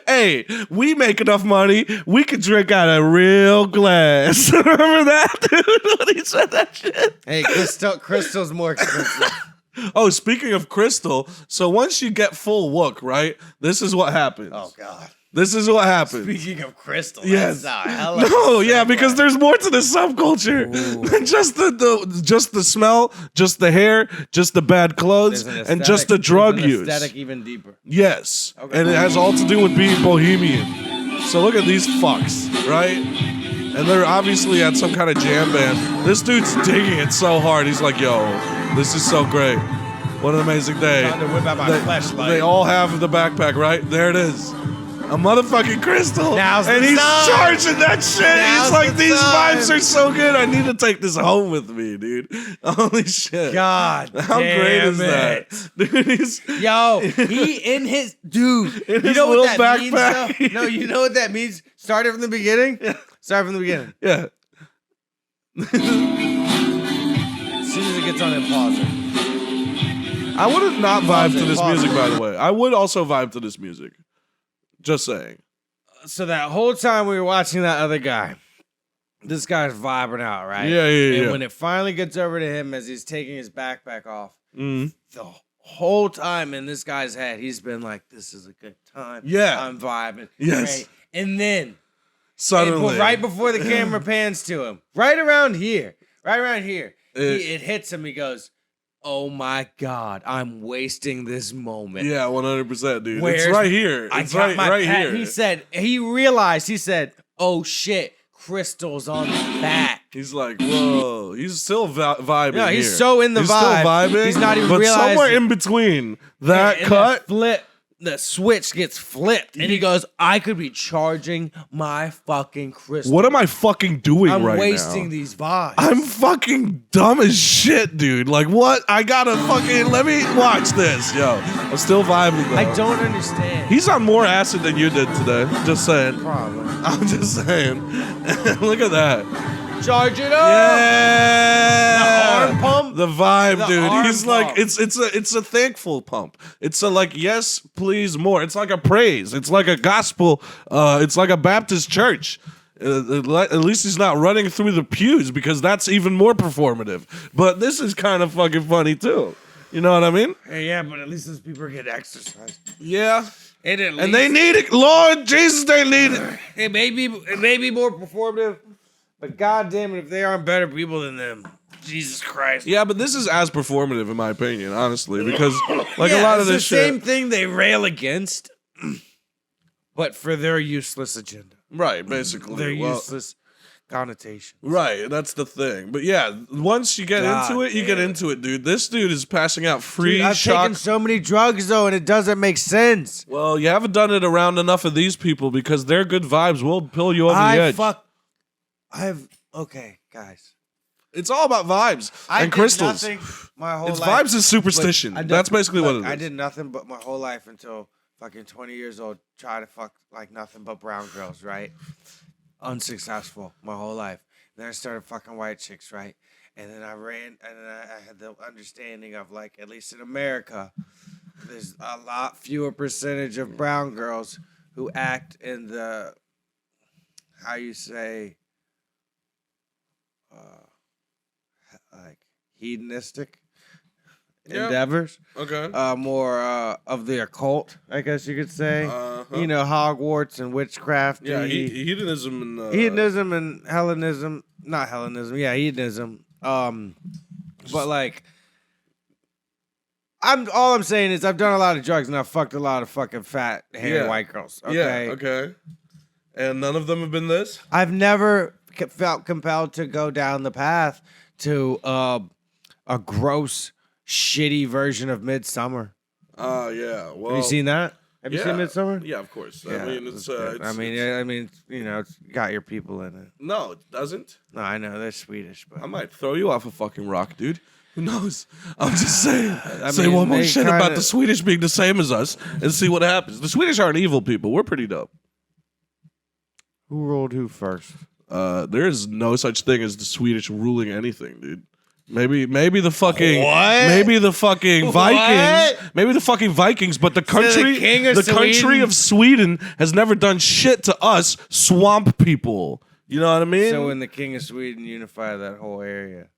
Speaker 1: Hey, we make enough money, we could drink out a real glass. Remember that, dude? When he said that shit?
Speaker 2: Hey, Crystal's more expensive.
Speaker 1: Oh, speaking of crystal, so once you get full Wook, right? This is what happens.
Speaker 2: Oh, God.
Speaker 1: This is what happens.
Speaker 2: Speaking of Crystal,
Speaker 1: Yes.
Speaker 2: that's a hell of
Speaker 1: No,
Speaker 2: a
Speaker 1: yeah,
Speaker 2: segue.
Speaker 1: because there's more to the subculture than just the smell, just the hair, just the bad clothes,
Speaker 2: There's
Speaker 1: and just the
Speaker 2: aesthetic-
Speaker 1: drug
Speaker 2: there's an
Speaker 1: use.
Speaker 2: aesthetic even deeper.
Speaker 1: Yes,
Speaker 2: Okay.
Speaker 1: and it has all to do with being bohemian. So look at these fucks, right? And they're obviously at some kind of jam band. This dude's digging it so hard. He's like, "Yo, this is so great. What an amazing day."
Speaker 2: Trying to whip out my flashlight.
Speaker 1: They all have the backpack, right? There it is. A motherfucking crystal.
Speaker 2: Now's the
Speaker 1: and he's
Speaker 2: time.
Speaker 1: charging that shit.
Speaker 2: Now's
Speaker 1: He's like,
Speaker 2: the
Speaker 1: these
Speaker 2: time.
Speaker 1: vibes are so good. I need to take this home with me, dude. Holy shit.
Speaker 2: God,
Speaker 1: How great is that? Dude, he's
Speaker 2: Yo, he in his dude.
Speaker 1: In
Speaker 2: you
Speaker 1: his
Speaker 2: know what
Speaker 1: little
Speaker 2: that means?
Speaker 1: backpack.
Speaker 2: Though? No, you know what that means. Start it from the beginning.
Speaker 1: Yeah.
Speaker 2: Start from the beginning.
Speaker 1: yeah.
Speaker 2: As soon as it gets on, then pause it.
Speaker 1: I would not vibe to this
Speaker 2: Pause it.
Speaker 1: music, by the way. I would also vibe to this music. Just saying.
Speaker 2: So that whole time we were watching that other guy, this guy's vibing out, right?
Speaker 1: Yeah, yeah,
Speaker 2: And
Speaker 1: yeah.
Speaker 2: when it finally gets over to him as he's taking his backpack off,
Speaker 1: Mm.
Speaker 2: the whole time in this guy's head, he's been like, "This is a good time.
Speaker 1: Yeah.
Speaker 2: I'm vibing."
Speaker 1: Yes.
Speaker 2: Right? And then
Speaker 1: Suddenly.
Speaker 2: right before the camera pans to him, right around here, it hits him. He goes, oh my God, I'm wasting this moment.
Speaker 1: Yeah, 100%, dude.
Speaker 2: Where's-
Speaker 1: it's right here.
Speaker 2: I
Speaker 1: It's
Speaker 2: got my
Speaker 1: right
Speaker 2: pat.
Speaker 1: here.
Speaker 2: He realized, oh shit, crystals on the back.
Speaker 1: He's like, whoa. He's still vibing.
Speaker 2: No, he's
Speaker 1: here.
Speaker 2: so in the
Speaker 1: he's
Speaker 2: vibe.
Speaker 1: Still vibing.
Speaker 2: He's not even
Speaker 1: but
Speaker 2: realizing.
Speaker 1: somewhere in between that
Speaker 2: And
Speaker 1: cut.
Speaker 2: the switch gets flipped, and he goes, I could be charging my fucking crystals.
Speaker 1: What am I fucking doing
Speaker 2: I'm
Speaker 1: right now?
Speaker 2: wasting these vibes.
Speaker 1: I'm fucking dumb as shit, dude. Like, what? I gotta fucking let me watch this, yo. I'm still vibing, though.
Speaker 2: I don't understand.
Speaker 1: He's on more acid than you did today. Just saying.
Speaker 2: Probably.
Speaker 1: I'm just saying. Look at that.
Speaker 2: Charge it up.
Speaker 1: Yeah.
Speaker 2: The arm pump.
Speaker 1: The vibe,
Speaker 2: The
Speaker 1: dude.
Speaker 2: arm
Speaker 1: He's like,
Speaker 2: pump.
Speaker 1: it's a thankful pump. It's a like, yes, please more. It's like a praise. It's like a gospel. It's like a Baptist church. At least he's not running through the pews because that's even more performative. But this is kind of fucking funny too. You know what I mean?
Speaker 2: Yeah, but at least those people get exercise.
Speaker 1: Yeah.
Speaker 2: And
Speaker 1: they need it. Lord Jesus, they need it.
Speaker 2: It may be more performative, but goddamn it, if they aren't better people than them, Jesus Christ.
Speaker 1: Yeah, but this is as performative in my opinion, honestly, because like a lot of this
Speaker 2: it's the same
Speaker 1: shit.
Speaker 2: thing they rail against, but for their useless agenda,
Speaker 1: Right, basically.
Speaker 2: their
Speaker 1: Well,
Speaker 2: useless connotation.
Speaker 1: right, that's the thing. But yeah, once you get
Speaker 2: God
Speaker 1: into it, you get
Speaker 2: damn it.
Speaker 1: into it, dude. This dude is passing out free
Speaker 2: Dude, I've
Speaker 1: shock.
Speaker 2: taken so many drugs though, and it doesn't make sense.
Speaker 1: Well, you haven't done it around enough of these people because their good vibes will pull you over the edge.
Speaker 2: Okay, guys.
Speaker 1: It's all about vibes and crystals.
Speaker 2: My whole
Speaker 1: It's
Speaker 2: life.
Speaker 1: vibes and superstition.
Speaker 2: But I did-
Speaker 1: That's basically what
Speaker 2: look,
Speaker 1: it is.
Speaker 2: I did nothing but my whole life until fucking 20 years old, try to fuck like nothing but brown girls, right? Unsuccessful my whole life. Then I started fucking white chicks, right? And then I ran, and then I had the understanding of like, at least in America, there's a lot fewer percentage of brown girls who act in the, how you say, like hedonistic
Speaker 1: Yeah.
Speaker 2: endeavors.
Speaker 1: Okay.
Speaker 2: More of the occult, I guess you could say.
Speaker 1: Uh-huh.
Speaker 2: You know, Hogwarts and witchcraft.
Speaker 1: Yeah, hedonism and
Speaker 2: hedonism and Hellenism. Not Hellenism. Yeah, hedonism. But like, all I'm saying is I've done a lot of drugs and I've fucked a lot of fucking fat, hairy
Speaker 1: Yeah.
Speaker 2: white girls. Okay.
Speaker 1: Yeah, okay. And none of them have been this?
Speaker 2: I've never felt compelled to go down the path to a gross, shitty version of Midsummer.
Speaker 1: Yeah. Well,
Speaker 2: Have you seen that? Have you
Speaker 1: yeah.
Speaker 2: seen Midsummer?
Speaker 1: Yeah, of course.
Speaker 2: Yeah,
Speaker 1: I mean, it's
Speaker 2: good. I mean, you know, it's got your people in it.
Speaker 1: no, it doesn't.
Speaker 2: No, I know they're Swedish, but
Speaker 1: I might throw you off a fucking rock, dude. Who knows? I'm just saying. Say
Speaker 2: mean,
Speaker 1: one more
Speaker 2: they
Speaker 1: shit about
Speaker 2: kinda-
Speaker 1: the Swedish being the same as us and see what happens. The Swedish aren't evil people. We're pretty dope.
Speaker 2: who rolled who first?
Speaker 1: There is no such thing as the Swedish ruling anything, dude. Maybe the fucking
Speaker 2: What?
Speaker 1: maybe the fucking
Speaker 2: What?
Speaker 1: Vikings, maybe the fucking Vikings, but the country
Speaker 2: king of
Speaker 1: country
Speaker 2: Sweden?
Speaker 1: of Sweden has never done shit to us swamp people. You know what I mean?
Speaker 2: So when the King of Sweden unified that whole area,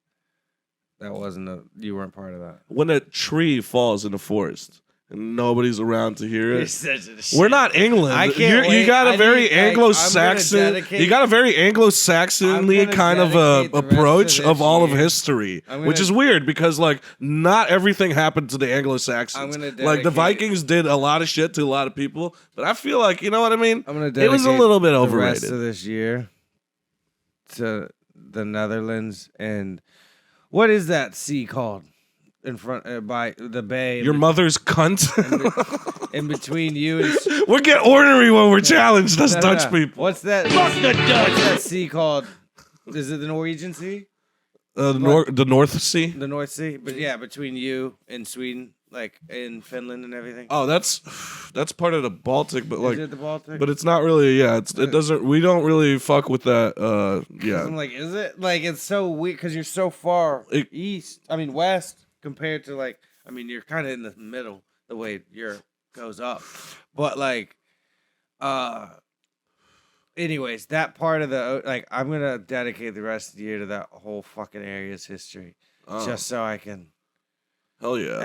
Speaker 2: you weren't part of that.
Speaker 1: When a tree falls in the forest and nobody's around to hear
Speaker 2: You're
Speaker 1: it.
Speaker 2: such a shit.
Speaker 1: We're not England.
Speaker 2: I can't
Speaker 1: You
Speaker 2: wait.
Speaker 1: got a
Speaker 2: I
Speaker 1: very
Speaker 2: need, like,
Speaker 1: Anglo-Saxon.
Speaker 2: I'm gonna dedicate-
Speaker 1: You got a very Anglo-Saxonly
Speaker 2: I'm gonna
Speaker 1: kind of
Speaker 2: dedicate the rest
Speaker 1: approach
Speaker 2: of
Speaker 1: of
Speaker 2: this
Speaker 1: all of
Speaker 2: year.
Speaker 1: history,
Speaker 2: I'm
Speaker 1: which
Speaker 2: gonna-
Speaker 1: is weird because like not everything happened to the Anglo-Saxons.
Speaker 2: I'm gonna
Speaker 1: Like the
Speaker 2: dedicate-
Speaker 1: Vikings did a lot of shit to a lot of people, but I feel like you know what I mean.
Speaker 2: I'm gonna
Speaker 1: It was a
Speaker 2: dedicate
Speaker 1: little bit
Speaker 2: the
Speaker 1: overrated.
Speaker 2: rest of this year to the Netherlands and what is that sea called in front by the bay?
Speaker 1: Your mother's cunt.
Speaker 2: in between you and
Speaker 1: We get ornery when we're challenged as
Speaker 2: No,
Speaker 1: Dutch
Speaker 2: no.
Speaker 1: people.
Speaker 2: What's that? What's that sea called? Is it the Norwegian Sea?
Speaker 1: The North Sea.
Speaker 2: The North Sea? But yeah, between you and Sweden, like in Finland and everything.
Speaker 1: Oh, that's part of the Baltic, but like,
Speaker 2: is it the Baltic?
Speaker 1: but it's not really. Yeah, it doesn't. We don't really fuck with that. Yeah,
Speaker 2: I'm like, is it? Like, it's so weird because you're so far west compared to like, I mean, you're kind of in the middle the way Europe goes up. But like, anyways, that part of the, like, I'm going to dedicate the rest of the year to that whole fucking area's history just so I can,
Speaker 1: hell yeah,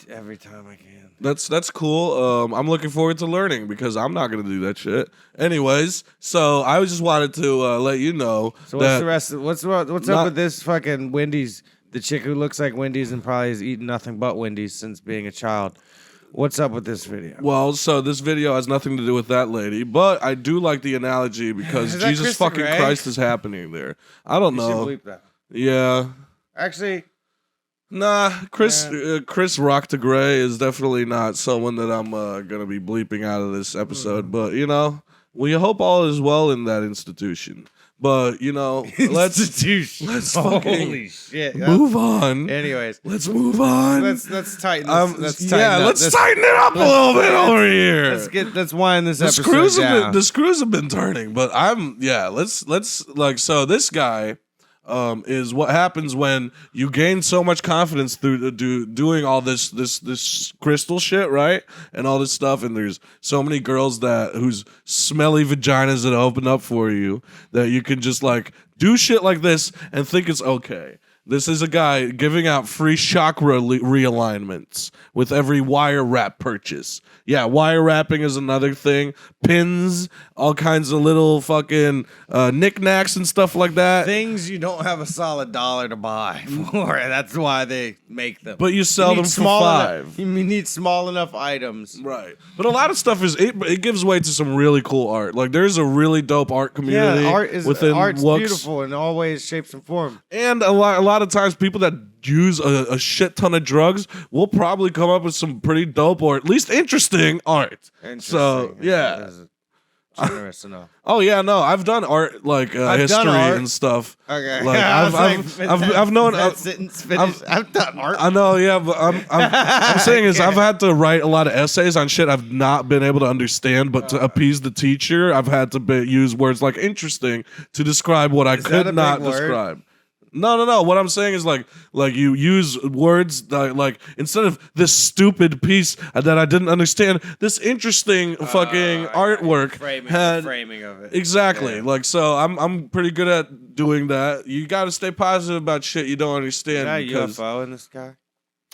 Speaker 2: every time I can.
Speaker 1: that's cool. I'm looking forward to learning because I'm not gonna do that shit. Anyways, so I just wanted to let you know
Speaker 2: So what's
Speaker 1: that
Speaker 2: the rest of, what's up with this fucking Wendy's The chick who looks like Wendy's and probably has eaten nothing but Wendy's since being a child. What's up with this video?
Speaker 1: Well, so this video has nothing to do with that lady, but I do like the analogy because
Speaker 2: Is that
Speaker 1: Jesus
Speaker 2: Christopher
Speaker 1: fucking
Speaker 2: Ray?
Speaker 1: Christ is happening there. I don't
Speaker 2: You should
Speaker 1: know.
Speaker 2: bleep that.
Speaker 1: Yeah.
Speaker 2: Actually,
Speaker 1: Nah, Chris Rock to Gray is definitely not someone that I'm gonna be bleeping out of this episode. But you know, we hope all is well in that institution. But you know, let's fucking
Speaker 2: holy shit.
Speaker 1: move on.
Speaker 2: Anyways,
Speaker 1: Let's move on.
Speaker 2: let's tighten this. Let's
Speaker 1: tighten it up a little bit over here.
Speaker 2: Let's wind this
Speaker 1: The
Speaker 2: episode down.
Speaker 1: the screws have been turning, but let's like so this guy is what happens when you gain so much confidence through doing all this crystal shit, right? And all this stuff, and there's so many girls whose smelly vaginas that open up for you that you can just like do shit like this and think it's okay. This is a guy giving out free chakra realignments with every wire wrap purchase. Yeah, wire wrapping is another thing. Pins, all kinds of little fucking knickknacks and stuff like that.
Speaker 2: Things you don't have a solid dollar to buy for. That's why they make them.
Speaker 1: But you sell them for $5.
Speaker 2: You need small enough items.
Speaker 1: Right. But a lot of stuff it gives way to some really cool art. Like there's a really dope art community.
Speaker 2: Yeah,
Speaker 1: art's
Speaker 2: Wooks. Beautiful in all ways, shapes, and forms.
Speaker 1: And a lot of times people that use a shit ton of drugs will probably come up with some pretty dope or at least interesting art. So yeah.
Speaker 2: Generous enough.
Speaker 1: Oh yeah, no, I've done art like history and stuff.
Speaker 2: Okay,
Speaker 1: like I've known.
Speaker 2: I've done art.
Speaker 1: I know, yeah, but I'm saying is I've had to write a lot of essays on shit I've not been able to understand, but to appease the teacher, I've had to use words like interesting to describe what I could not describe. No. What I'm saying is like you use words that, like instead of this stupid piece that I didn't understand, this interesting fucking artwork
Speaker 2: framing of it.
Speaker 1: Exactly.
Speaker 2: Yeah.
Speaker 1: Like so, I'm pretty good at doing that. You got to stay positive about shit you don't understand.
Speaker 2: Is that a UFO in the sky?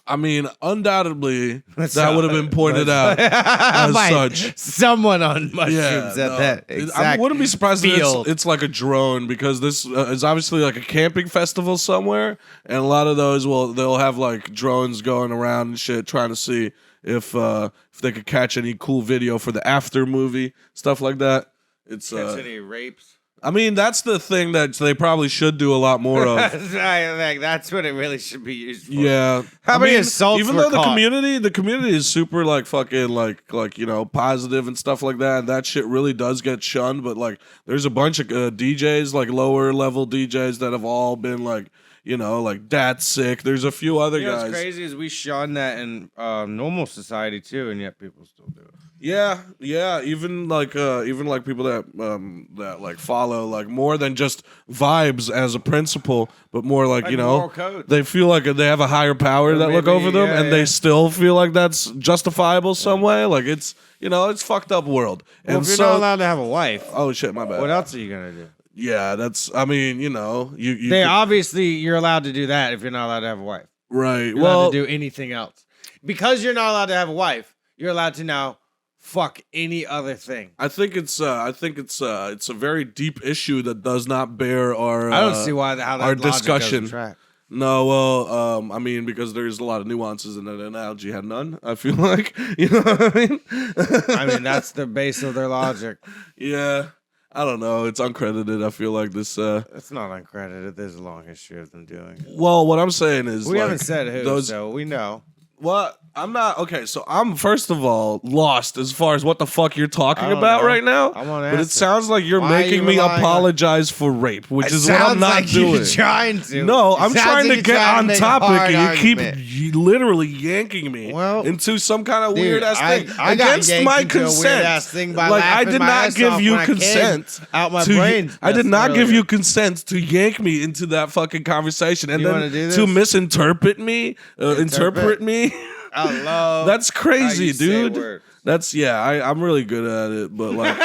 Speaker 1: I mean, undoubtedly, that would have been pointed out as such.
Speaker 2: Someone on mushrooms at that exact
Speaker 1: I wouldn't be surprised
Speaker 2: field.
Speaker 1: if it's like a drone because this is obviously like a camping festival somewhere, and a lot of those they'll have like drones going around and shit trying to see if they could catch any cool video for the after movie, stuff like that. It's
Speaker 2: catch any rapes.
Speaker 1: I mean, that's the thing that they probably should do a lot more of.
Speaker 2: That's what it really should be used for.
Speaker 1: Yeah.
Speaker 2: How many assaults
Speaker 1: even
Speaker 2: were
Speaker 1: though
Speaker 2: caught?
Speaker 1: the community is super like fucking like you know positive and stuff like that, and that shit really does get shunned. But like, there's a bunch of DJs like lower level DJs that have all been like you know like Dat Sick. There's a few other guys.
Speaker 2: What's crazy is we shun that in normal society too, and yet people still do it.
Speaker 1: Yeah, even like people that like follow like more than just vibes as a principle, but more like you know they feel like they have a higher power that look over them, and they still feel like that's justifiable some way. Like it's it's fucked up world.
Speaker 2: Well,
Speaker 1: and
Speaker 2: if you're not allowed to have a wife,
Speaker 1: oh shit, my bad.
Speaker 2: What else are you gonna do?
Speaker 1: Yeah, that's. I mean, you
Speaker 2: obviously you're allowed to do that if you're not allowed to have a wife.
Speaker 1: Right.
Speaker 2: You're allowed to do anything else because you're not allowed to have a wife. You're allowed to now fuck any other thing.
Speaker 1: I think it's a very deep issue that does not bear our.
Speaker 2: I don't see how that
Speaker 1: our
Speaker 2: logic
Speaker 1: discussion.
Speaker 2: doesn't track.
Speaker 1: No, well, I mean, because there's a lot of nuances in that analogy had none. I feel like, you know what I mean.
Speaker 2: I mean, that's the base of their logic.
Speaker 1: Yeah, I don't know. It's uncredited. I feel like this.
Speaker 2: It's not uncredited. There's a long history of them doing it.
Speaker 1: Well, what I'm saying is
Speaker 2: we haven't said who, so we know.
Speaker 1: What? I'm not okay. So I'm first of all lost as far as what the fuck you're talking about right now. But it sounds like you're making me apologize for rape, which is what I'm not doing.
Speaker 2: You're trying to.
Speaker 1: No, I'm trying to get on topic, and you keep literally yanking me into some kind of weird ass thing against my consent. Like I did not give you consent
Speaker 2: out my brain.
Speaker 1: I did not give you consent to yank me into that fucking conversation and then to misinterpret me, interpret me. That's crazy, dude. That's I'm really good at it, but like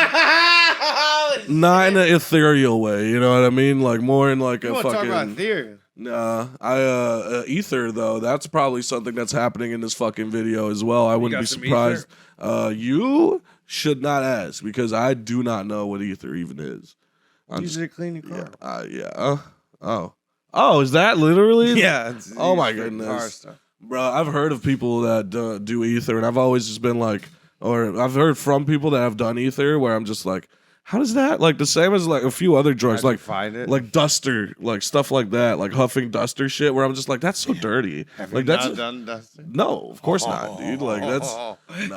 Speaker 1: not in an ethereal way. You know what I mean? Like more in like a fucking.
Speaker 2: Talk about ethereal.
Speaker 1: Nah, ether though. That's probably something that's happening in this fucking video as well. I wouldn't be surprised. You should not ask because I do not know what ether even is.
Speaker 2: Use it to clean your car.
Speaker 1: Oh. Oh, is that literally?
Speaker 2: Yeah.
Speaker 1: Oh my
Speaker 2: used for car
Speaker 1: goodness.
Speaker 2: stuff.
Speaker 1: Bro, I've heard of people that do ether, and I've always just been like, or I've heard from people that have done ether, where I'm just like, how does that, like, the same as like a few other drugs,
Speaker 2: How'd you
Speaker 1: like
Speaker 2: find it?
Speaker 1: like duster, like stuff like that, like huffing duster shit, where I'm just like, that's so dirty.
Speaker 2: Have
Speaker 1: Like
Speaker 2: you
Speaker 1: that's
Speaker 2: not done dusting?
Speaker 1: no, of course not, dude. Like that's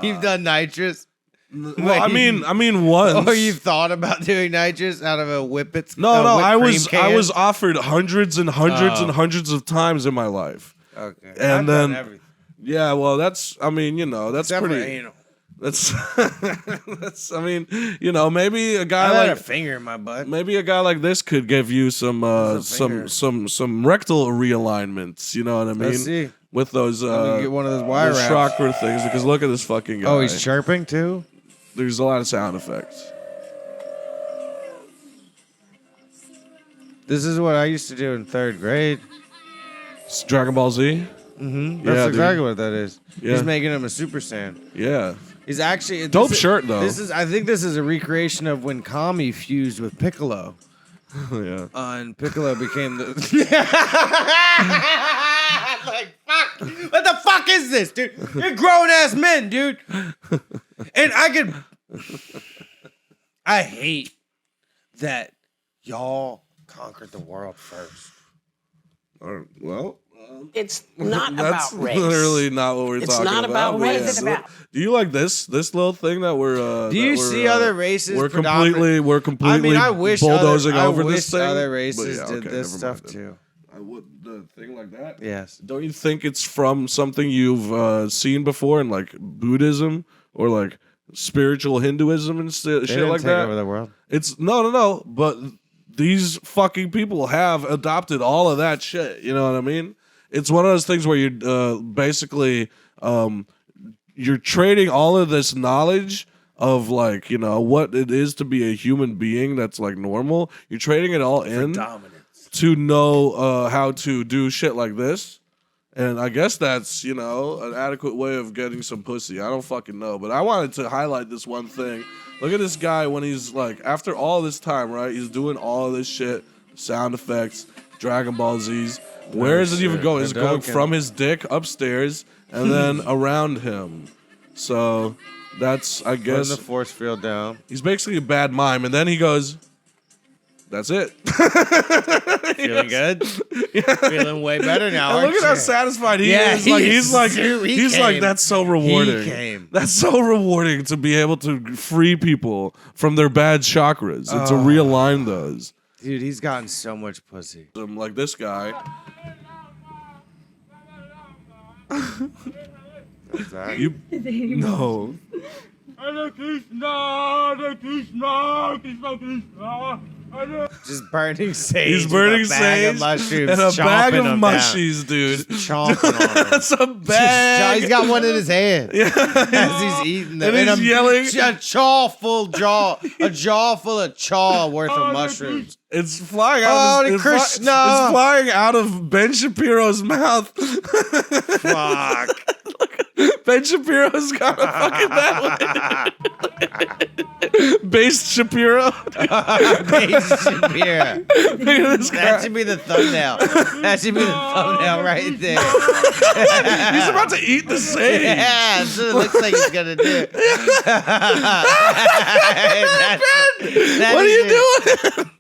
Speaker 2: You've done nitrous?
Speaker 1: well, I mean once.
Speaker 2: Or you've thought about doing nitrous out of a whippets?
Speaker 1: No, I was offered hundreds and hundreds and
Speaker 2: Oh.
Speaker 1: hundreds of times in my life.
Speaker 2: Okay.
Speaker 1: And
Speaker 2: I've
Speaker 1: then
Speaker 2: done everything.
Speaker 1: yeah, well, that's I mean, that's
Speaker 2: Except for
Speaker 1: pretty.
Speaker 2: anal.
Speaker 1: That's that's I mean, maybe a
Speaker 2: I
Speaker 1: guy
Speaker 2: had a
Speaker 1: like
Speaker 2: finger in my butt.
Speaker 1: maybe a guy like this could give you some
Speaker 2: finger.
Speaker 1: some rectal realignments. You know what I mean?
Speaker 2: Let's see.
Speaker 1: With those
Speaker 2: gonna get one of those wire
Speaker 1: those
Speaker 2: wraps.
Speaker 1: chakra things, because look at this fucking guy.
Speaker 2: Oh, he's chirping too?
Speaker 1: There's a lot of sound effects.
Speaker 2: This is what I used to do in 3rd grade.
Speaker 1: It's Dragon Ball Z.
Speaker 2: Mm-hmm.
Speaker 1: Yeah,
Speaker 2: That's
Speaker 1: dude.
Speaker 2: exactly what that is.
Speaker 1: Yeah.
Speaker 2: He's making him a Super Saiyan.
Speaker 1: Yeah.
Speaker 2: He's actually
Speaker 1: Dope shirt, though.
Speaker 2: I think this is a recreation of when Kami fused with Piccolo.
Speaker 1: Yeah.
Speaker 2: And Piccolo became the. Like, fuck! What the fuck is this, dude? You're grown ass men, dude. And I hate that y'all conquered the world first.
Speaker 1: Well,
Speaker 4: It's not
Speaker 1: that's
Speaker 4: about race.
Speaker 1: literally not what we're
Speaker 4: It's
Speaker 1: talking
Speaker 4: not about
Speaker 1: but
Speaker 4: race.
Speaker 1: yeah.
Speaker 4: What is it about?
Speaker 1: Do you like this little thing that we're?
Speaker 2: Do you see other races?
Speaker 1: We're
Speaker 2: predominant-
Speaker 1: completely
Speaker 2: I wish
Speaker 1: bulldozing
Speaker 2: other,
Speaker 1: over
Speaker 2: I wish
Speaker 1: this thing.
Speaker 2: other
Speaker 1: But
Speaker 2: races
Speaker 1: yeah,
Speaker 2: did
Speaker 1: okay,
Speaker 2: this
Speaker 1: never
Speaker 2: stuff
Speaker 1: mind
Speaker 2: too.
Speaker 1: I would the thing like that.
Speaker 2: Yes.
Speaker 1: Don't you think it's from something you've seen before in like Buddhism or like spiritual Hinduism and
Speaker 2: They
Speaker 1: shit
Speaker 2: didn't
Speaker 1: like
Speaker 2: take
Speaker 1: that?
Speaker 2: over the world.
Speaker 1: It's no, but these fucking people have adopted all of that shit. You know what I mean? It's one of those things where you're basically you're trading all of this knowledge of like what it is to be a human being that's like normal. You're trading it all in
Speaker 2: Dominance.
Speaker 1: to know how to do shit like this. And I guess that's, an adequate way of getting some pussy. I don't fucking know. But I wanted to highlight this one thing. Look at this guy when he's like, after all this time, right? He's doing all of this shit, sound effects, Dragon Ball Z's. Where is it even going? It's going from his dick upstairs and then around him. So that's, I
Speaker 2: Putting
Speaker 1: guess,
Speaker 2: the force field down.
Speaker 1: he's basically a bad mime. And then he goes, that's it.
Speaker 2: Feeling good? Feeling way better now.
Speaker 1: And look
Speaker 2: aren't
Speaker 1: at how
Speaker 2: you?
Speaker 1: sasatisfied he
Speaker 2: Yeah,
Speaker 1: is.
Speaker 2: he
Speaker 1: Like
Speaker 2: is
Speaker 1: he's like
Speaker 2: so- he
Speaker 1: he's like
Speaker 2: came.
Speaker 1: that's so rewarding.
Speaker 2: He came.
Speaker 1: That's so rewarding to be able to free people from their bad chakras and to realign those.
Speaker 2: Dude, he's gotten so much pussy.
Speaker 1: Like this guy.
Speaker 2: What's that?
Speaker 1: You no.
Speaker 2: Just burning sage.
Speaker 1: He's burning
Speaker 2: with a bag
Speaker 1: sage
Speaker 2: of mushrooms,
Speaker 1: and a bag
Speaker 2: chomping
Speaker 1: of
Speaker 2: them
Speaker 1: mushies, dude.
Speaker 2: down. Chomping on them.
Speaker 1: That's a bag.
Speaker 2: He's got one in his hand as he's eating them.
Speaker 1: And he's yelling.
Speaker 2: A jaw full of chaw worth of mushrooms.
Speaker 1: It's flying out.
Speaker 2: Holy
Speaker 1: It's
Speaker 2: Krishna.
Speaker 1: it's flying out of Ben Shapiro's mouth.
Speaker 2: Fuck.
Speaker 1: Ben Shapiro's got a fucking that. Based Shapiro.
Speaker 2: Base Shapiro.
Speaker 1: Look at this
Speaker 2: That
Speaker 1: guy.
Speaker 2: should be the thumbnail. That should be the thumbnail right there.
Speaker 1: He's about to eat the sage.
Speaker 2: Yeah, that's what it looks like he's gonna do.
Speaker 1: What are you doing?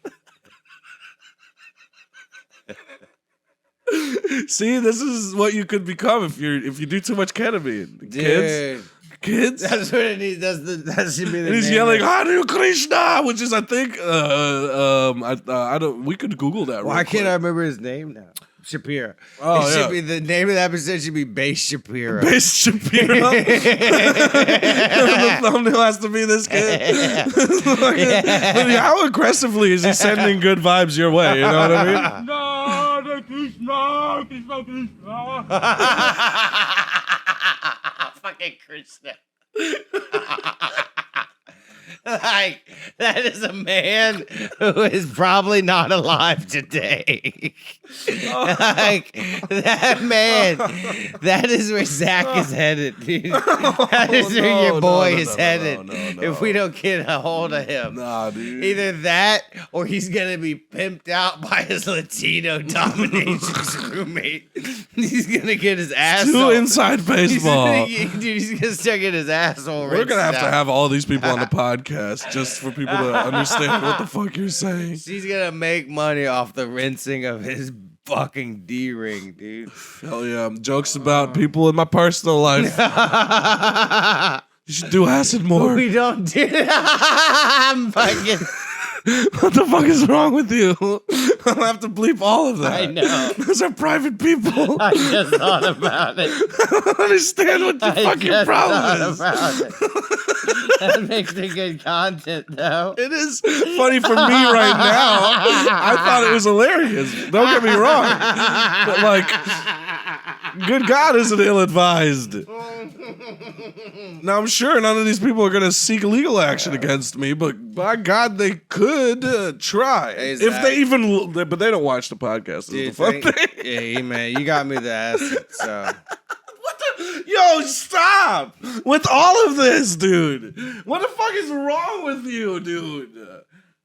Speaker 1: See, this is what you could become if you do too much ketamine.
Speaker 2: Dude.
Speaker 1: Kids.
Speaker 2: That's what it needs. That should be the
Speaker 1: And he's
Speaker 2: name
Speaker 1: yelling
Speaker 2: of it.
Speaker 1: Hare Krishna, which is I think I don't. We could Google that.
Speaker 2: Why
Speaker 1: real
Speaker 2: can't
Speaker 1: quick.
Speaker 2: I remember his name now? Shapiro.
Speaker 1: Oh,
Speaker 2: It should
Speaker 1: yeah.
Speaker 2: be the name of the episode should be Base Shapiro.
Speaker 1: Based Shapiro. The thumbnail has to be this kid. Fucking- How aggressively is he sending good vibes your way? You know what I mean?
Speaker 2: Fucking Krishna. Like, that is a man who is probably not alive today. Like, that man, that is where Zach is headed, dude. That is where your boy is headed. If we don't get a hold of him.
Speaker 1: Nah, dude.
Speaker 2: Either that or he's going to be pimped out by his Latino dominatrix roommate. He's going to get his ass
Speaker 1: Too inside baseball.
Speaker 2: He's going to start getting his asshole
Speaker 1: We're gonna have
Speaker 2: rinsed
Speaker 1: to
Speaker 2: out.
Speaker 1: have all these people on the podcast just for people to understand what the fuck you're saying.
Speaker 2: She's gonna make money off the rinsing of his fucking D ring, dude.
Speaker 1: Hell yeah, jokes about people in my personal life. You should do acid more.
Speaker 2: We don't do I'm fucking.
Speaker 1: What the fuck is wrong with you? I'll have to bleep all of that.
Speaker 2: I know.
Speaker 1: Those are private people.
Speaker 2: I just thought about it.
Speaker 1: I don't understand what the fucking problem is.
Speaker 2: That makes the good content, though.
Speaker 1: It is funny for me right now. I thought it was hilarious. Don't get me wrong. But like, good God, is it ill-advised? Now, I'm sure none of these people are going to seek legal action against me, but by God, they could try.
Speaker 2: Hey,
Speaker 1: if
Speaker 2: Zach.
Speaker 1: they even, but they don't watch the podcast. Is the fun thing.
Speaker 2: Yeah, man, you got me the acid, so.
Speaker 1: Yo, stop with all of this, dude. What the fuck is wrong with you, dude?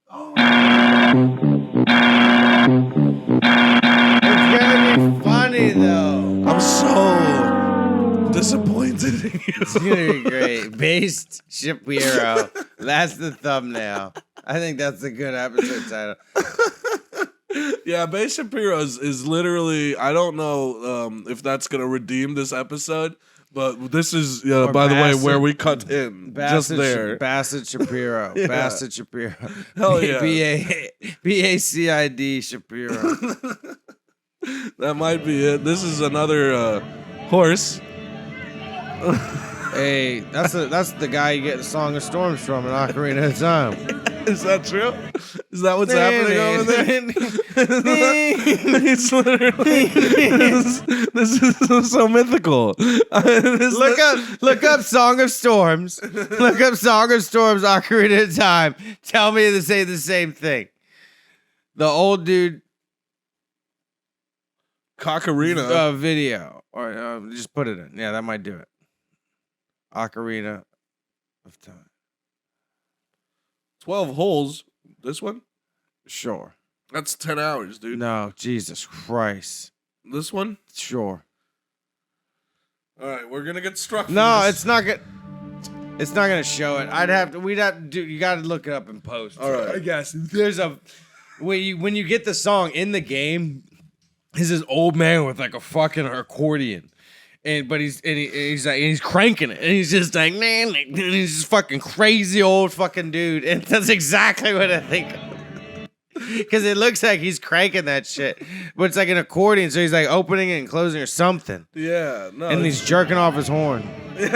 Speaker 1: Oh.
Speaker 2: It's gonna be funny, though.
Speaker 1: I'm so disappointed in you.
Speaker 2: It's gonna be great. Based Shapiro. That's the thumbnail. I think that's a good episode title.
Speaker 1: Yeah, Bay Shapiro is literally, I don't know if that's going to redeem this episode, but this is, by the way, where we cut in. Just there.
Speaker 2: Bassett Shapiro.
Speaker 1: Yeah.
Speaker 2: Bassett Shapiro.
Speaker 1: Hell yeah.
Speaker 2: BACID Shapiro.
Speaker 1: That might be it. This is another horse.
Speaker 2: Hey, that's the guy you get the Song of Storms from in Ocarina of Time.
Speaker 1: Is that true? Is that what's happening over there? It's literally this is so mythical.
Speaker 2: Look up Song of Storms. Look up Song of Storms Ocarina of Time. Tell me to say the same thing. The old dude
Speaker 1: Cocarina.
Speaker 2: video. Or just put it in. Yeah, that might do it. Ocarina of Time.
Speaker 1: 12 holes. This one?
Speaker 2: Sure.
Speaker 1: That's 10 hours, dude.
Speaker 2: No, Jesus Christ.
Speaker 1: This one?
Speaker 2: Sure.
Speaker 1: All right, we're gonna get struck. For
Speaker 2: No,
Speaker 1: this.
Speaker 2: it's not good. It's not gonna show it. We'd have to do. You got to look it up in post.
Speaker 1: All right.
Speaker 2: I guess there's a when you get the song in the game. He's this old man with like a fucking accordion. But he's cranking it, and he's just like, man, and he's just fucking crazy old fucking dude, and that's exactly what I think. Because it looks like he's cranking that shit, but it's like an accordion, so he's like opening it and closing or something,
Speaker 1: Yeah, no.
Speaker 2: and he's jerking off his horn.
Speaker 1: This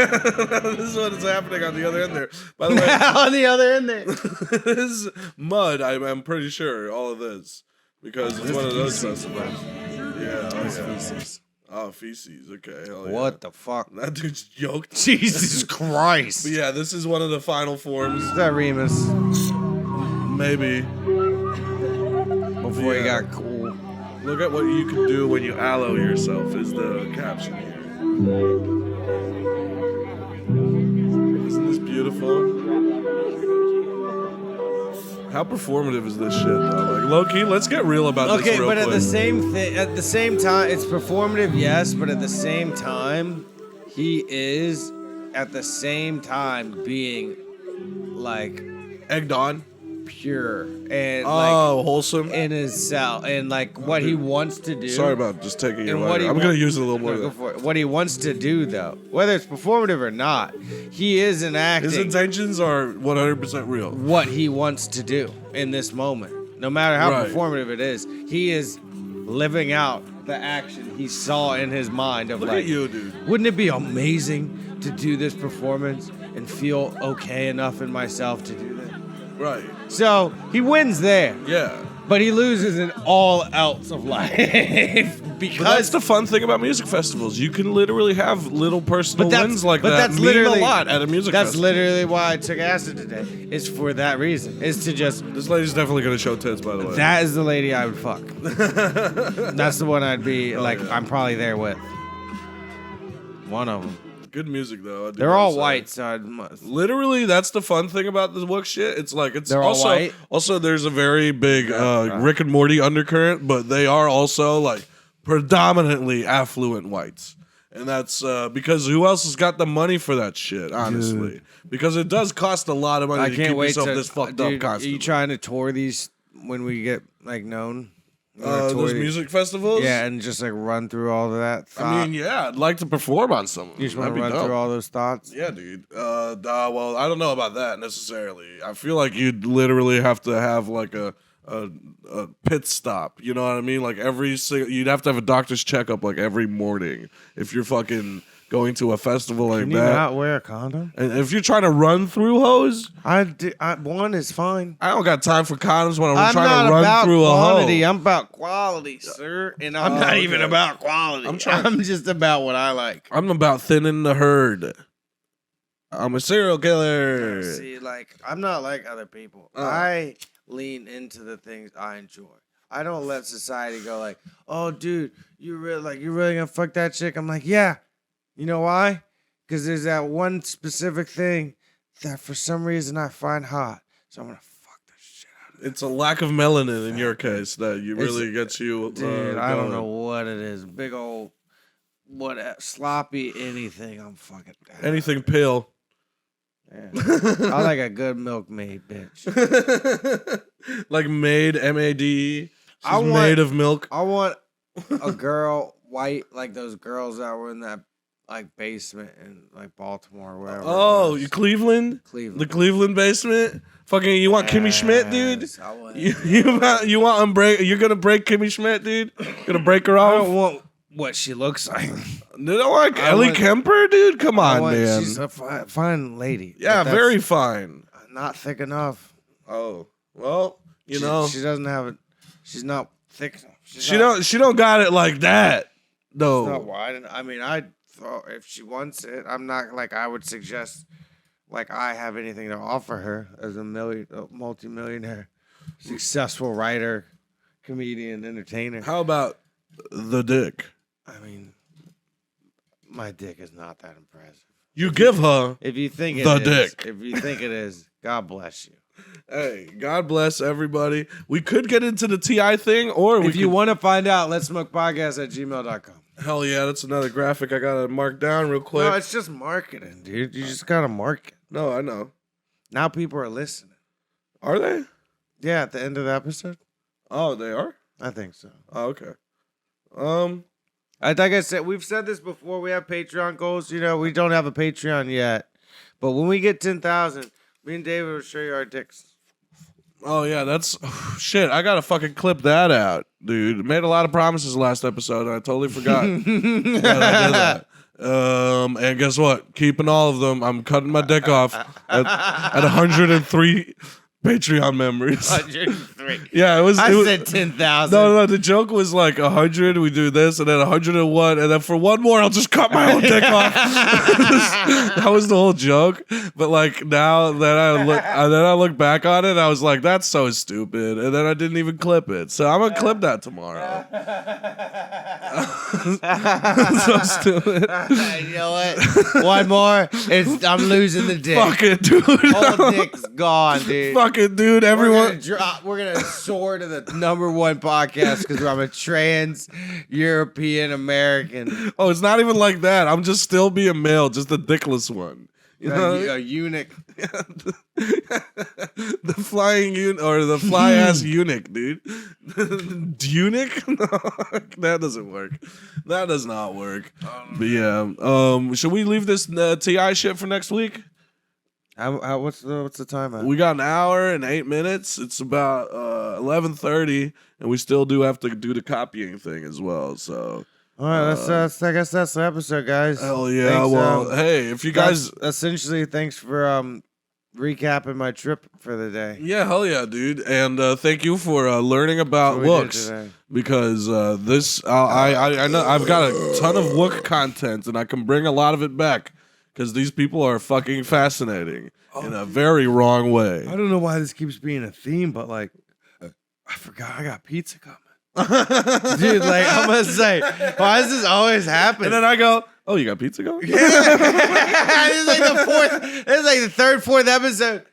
Speaker 1: is what is happening on the other end there. By the way,
Speaker 2: On the other end there,
Speaker 1: this is mud. I'm pretty sure all of this because it's one of those festivals. Yeah,
Speaker 2: feces.
Speaker 1: Oh, feces. Okay, hell yeah.
Speaker 2: What the fuck?
Speaker 1: That dude's yoked.
Speaker 2: Jesus Christ!
Speaker 1: But yeah, this is one of the final forms.
Speaker 2: Is that Remus
Speaker 1: Maybe.
Speaker 2: before he
Speaker 1: Yeah.
Speaker 2: got cool?
Speaker 1: Look at what you can do when you aloe yourself is the caption here. Isn't this beautiful? How performative is this shit though? Like low key, let's get real about this
Speaker 2: Okay,
Speaker 1: real
Speaker 2: but
Speaker 1: quick.
Speaker 2: at the same time, it's performative, yes, but at the same time, he is at the same time being like
Speaker 1: Egged on.
Speaker 2: pure and
Speaker 1: Oh, wholesome.
Speaker 2: like in his cell and like what he wants to do.
Speaker 1: Sorry about just taking your
Speaker 2: And what
Speaker 1: lighter.
Speaker 2: he
Speaker 1: I'm
Speaker 2: wa-
Speaker 1: gonna use it a little more.
Speaker 2: No, go for it. What he wants to do, though, whether it's performative or not, he is enacting
Speaker 1: His intentions are 100% real.
Speaker 2: what he wants to do in this moment. No matter how
Speaker 1: Right.
Speaker 2: performative it is, he is living out the action he saw in his mind of
Speaker 1: Look
Speaker 2: like,
Speaker 1: at you, dude.
Speaker 2: wouldn't it be amazing to do this performance and feel okay enough in myself to do that?
Speaker 1: Right.
Speaker 2: So he wins there.
Speaker 1: Yeah.
Speaker 2: But he loses in all else of life
Speaker 1: But
Speaker 2: because
Speaker 1: that's the fun thing about music festivals. You can literally have little personal wins like that.
Speaker 2: that's
Speaker 1: mean
Speaker 2: literally
Speaker 1: a lot at a music
Speaker 2: That's
Speaker 1: festival.
Speaker 2: literally why I took acid today. It's for that reason. It's to just
Speaker 1: This lady's definitely gonna show tits, by the way.
Speaker 2: that is the lady I would fuck. That's the one I'd be like.
Speaker 1: yeah.
Speaker 2: I'm probably there with. One of them.
Speaker 1: Good music though.
Speaker 2: They're all white, so I must.
Speaker 1: Literally, that's the fun thing about the Wook shit. It's like it's
Speaker 2: They're all
Speaker 1: also
Speaker 2: white?
Speaker 1: also there's a very big Rick and Morty undercurrent, but they are also like predominantly affluent whites. And that's because who else has got the money for that shit, honestly? Because it does cost a lot of money
Speaker 2: I
Speaker 1: to
Speaker 2: can't
Speaker 1: keep
Speaker 2: wait
Speaker 1: yourself
Speaker 2: to.
Speaker 1: this fucked
Speaker 2: Dude,
Speaker 1: up constantly.
Speaker 2: Are you trying to tour these when we get like known?
Speaker 1: Those music festivals?
Speaker 2: Yeah, and just like run through all of that.
Speaker 1: I mean, yeah, I'd like to perform on some.
Speaker 2: you just want
Speaker 1: That'd
Speaker 2: to
Speaker 1: be
Speaker 2: run
Speaker 1: dope.
Speaker 2: through all those thoughts.
Speaker 1: Yeah, dude. Well, I don't know about that necessarily. I feel like you'd literally have to have like a pit stop. You know what I mean? Like you'd have to have a doctor's checkup like every morning if you're fucking going to a festival like
Speaker 2: Can you
Speaker 1: that.
Speaker 2: not wear a condom?
Speaker 1: And if you're trying to run through hoes,
Speaker 2: One is fine.
Speaker 1: I don't got time for condoms when I'm
Speaker 2: I'm
Speaker 1: trying
Speaker 2: not
Speaker 1: to run
Speaker 2: about
Speaker 1: through
Speaker 2: quantity.
Speaker 1: a hoe.
Speaker 2: I'm about quality, sir. And I'm not even
Speaker 1: okay.
Speaker 2: about quality. I'm just about what I like.
Speaker 1: I'm about thinning the herd. I'm a serial killer.
Speaker 2: See, like I'm not like other people. I lean into the things I enjoy. I don't let society go like, "Oh, dude, you really gonna fuck that chick?" I'm like, "Yeah." You know why? Because there's that one specific thing that for some reason I find hot. So I'm gonna fuck the shit out of it.
Speaker 1: It's a lack of melanin in your case that really gets you.
Speaker 2: Dude, I don't
Speaker 1: going.
Speaker 2: know what it is. Big old sloppy anything. I'm fucking down.
Speaker 1: Anything pale.
Speaker 2: Yeah. I like a good milkmaid, bitch.
Speaker 1: Like maid, M-A-D. She's
Speaker 2: I want-
Speaker 1: made of milk.
Speaker 2: I want a girl white like those girls that were in that like basement in like Baltimore or wherever.
Speaker 1: Oh, you Cleveland?
Speaker 2: Cleveland.
Speaker 1: The Cleveland basement? Fucking, you want Kimmy Schmidt, dude?
Speaker 2: Yes, I want-
Speaker 1: You want you're gonna break Kimmy Schmidt, dude? Gonna break her
Speaker 2: I
Speaker 1: off?
Speaker 2: don't want what she looks like.
Speaker 1: You don't like
Speaker 2: I
Speaker 1: Ellie
Speaker 2: want-
Speaker 1: Kemper, dude? Come on, man.
Speaker 2: She's a fine lady.
Speaker 1: Yeah,
Speaker 2: but that's
Speaker 1: very fine.
Speaker 2: not thick enough.
Speaker 1: Oh, well, you know,
Speaker 2: she doesn't have it. She's not thick enough.
Speaker 1: she don't got it like that, though.
Speaker 2: It's not wide. I mean, I thought if she wants it, I'm not like I would suggest like I have anything to offer her as a multi-millionaire, successful writer, comedian, entertainer.
Speaker 1: How about the dick?
Speaker 2: I mean, my dick is not that impressive.
Speaker 1: You give her.
Speaker 2: If you think it
Speaker 1: The
Speaker 2: is,
Speaker 1: dick.
Speaker 2: if you think it is, God bless you.
Speaker 1: Hey, God bless everybody. We could get into the TI thing, or
Speaker 2: If you want to find out, let's smoke podcast at gmail.com.
Speaker 1: hell yeah, that's another graphic I gotta mark down real quick.
Speaker 2: No, it's just marketing, dude. You just gotta market.
Speaker 1: No, I know.
Speaker 2: Now people are listening.
Speaker 1: Are they?
Speaker 2: Yeah, at the end of the episode,
Speaker 1: Oh, they are.
Speaker 2: I think so.
Speaker 1: Oh, okay.
Speaker 2: Like I said, we've said this before. We have Patreon goals. You know, we don't have a Patreon yet, but when we get 10,000, me and David will show you our dicks.
Speaker 1: Oh yeah, that's shit. I gotta fucking clip that out, dude. Made a lot of promises last episode, and I totally forgot that I did that. And guess what? Keeping all of them. I'm cutting my dick off at 103 Patreon members.
Speaker 2: 103.
Speaker 1: Yeah, it was.
Speaker 2: I
Speaker 1: it was,
Speaker 2: said 10,000.
Speaker 1: No. The joke was like 100. We do this, and then 101, and then for one more, I'll just cut my own dick off. That was the whole joke. But like now that I look back on it, I was like, that's so stupid. And then I didn't even clip it. So I'm gonna clip that tomorrow. So stupid.
Speaker 2: You know what? One more. I'm losing the dick.
Speaker 1: Fuck it, dude.
Speaker 2: Whole dick's gone, dude.
Speaker 1: Fuck it, dude. Everyone.
Speaker 2: We're gonna soar to the #1 podcast because I'm a trans European American.
Speaker 1: Oh, it's not even like that. I'm just still being male, just the dickless one. You know?
Speaker 2: A eunuch.
Speaker 1: The flying or the fly ass eunuch, dude. Eunuch? No, that doesn't work. That does not work. But yeah, should we leave this TI shit for next week?
Speaker 2: What's the time at?
Speaker 1: We got an hour and 8 minutes. It's about 11:30, and we still do have to do the copying thing as well. So.
Speaker 2: All right, that's I guess that's the episode, guys.
Speaker 1: Hell yeah!
Speaker 2: Thanks,
Speaker 1: well, hey, if you guys,
Speaker 2: essentially, thanks for recapping my trip for the day.
Speaker 1: Yeah, hell yeah, dude. And thank you for learning about
Speaker 2: That's what we did
Speaker 1: wooks
Speaker 2: today.
Speaker 1: because this I know I've got a ton of wook content and I can bring a lot of it back because these people are fucking fascinating in a very wrong way.
Speaker 2: I don't know why this keeps being a theme, but like, I forgot I got pizza coming. Dude, like, I'm gonna say, why does this always happen?
Speaker 1: And then I go, oh, you got pizza going?
Speaker 2: This is like the third, fourth episode.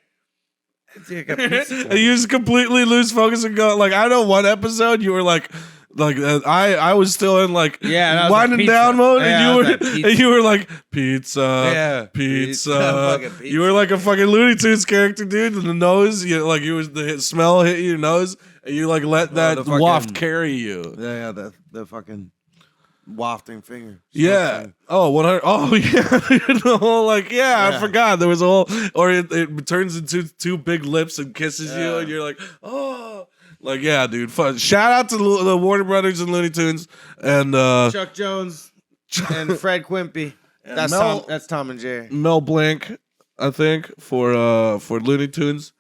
Speaker 2: Dude, I got pizza
Speaker 1: And you just completely lose focus and go, like, I know one episode you were like I was still in like
Speaker 2: Yeah,
Speaker 1: winding down mode,
Speaker 2: Yeah,
Speaker 1: and you were like pizza,
Speaker 2: Yeah,
Speaker 1: pizza.
Speaker 2: fucking pizza.
Speaker 1: You were like a fucking Looney Tunes character, dude. And the nose, the smell hit your nose, and you like let that
Speaker 2: the fucking-
Speaker 1: waft carry you.
Speaker 2: Yeah, the fucking wafting finger.
Speaker 1: Yeah. Oh, 100. Oh, yeah. The whole I
Speaker 2: Yeah.
Speaker 1: forgot there was a whole, or it turns into two big lips and kisses you,
Speaker 2: Yeah.
Speaker 1: and you're like, oh. Like, yeah, dude. Fun. Shout out to the Warner Brothers and Looney Tunes and
Speaker 2: Chuck Jones and Fred Quimpy. That's
Speaker 1: Mel-
Speaker 2: Tom. That's Tom and Jerry.
Speaker 1: Mel Blanc, I think, for Looney Tunes.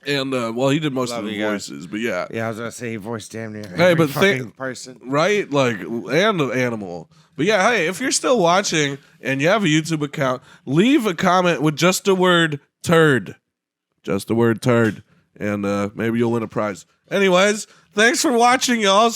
Speaker 1: And well, he did most
Speaker 2: Love
Speaker 1: of the
Speaker 2: you guys.
Speaker 1: voices, but yeah,
Speaker 2: Yeah, I was gonna say he voiced damn near
Speaker 1: Hey,
Speaker 2: every
Speaker 1: but
Speaker 2: fucking person.
Speaker 1: right? Like, and the animal. But yeah, hey, if you're still watching and you have a YouTube account, leave a comment with just the word turd. Just the word turd. And maybe you'll win a prize. Anyways, thanks for watching, y'all.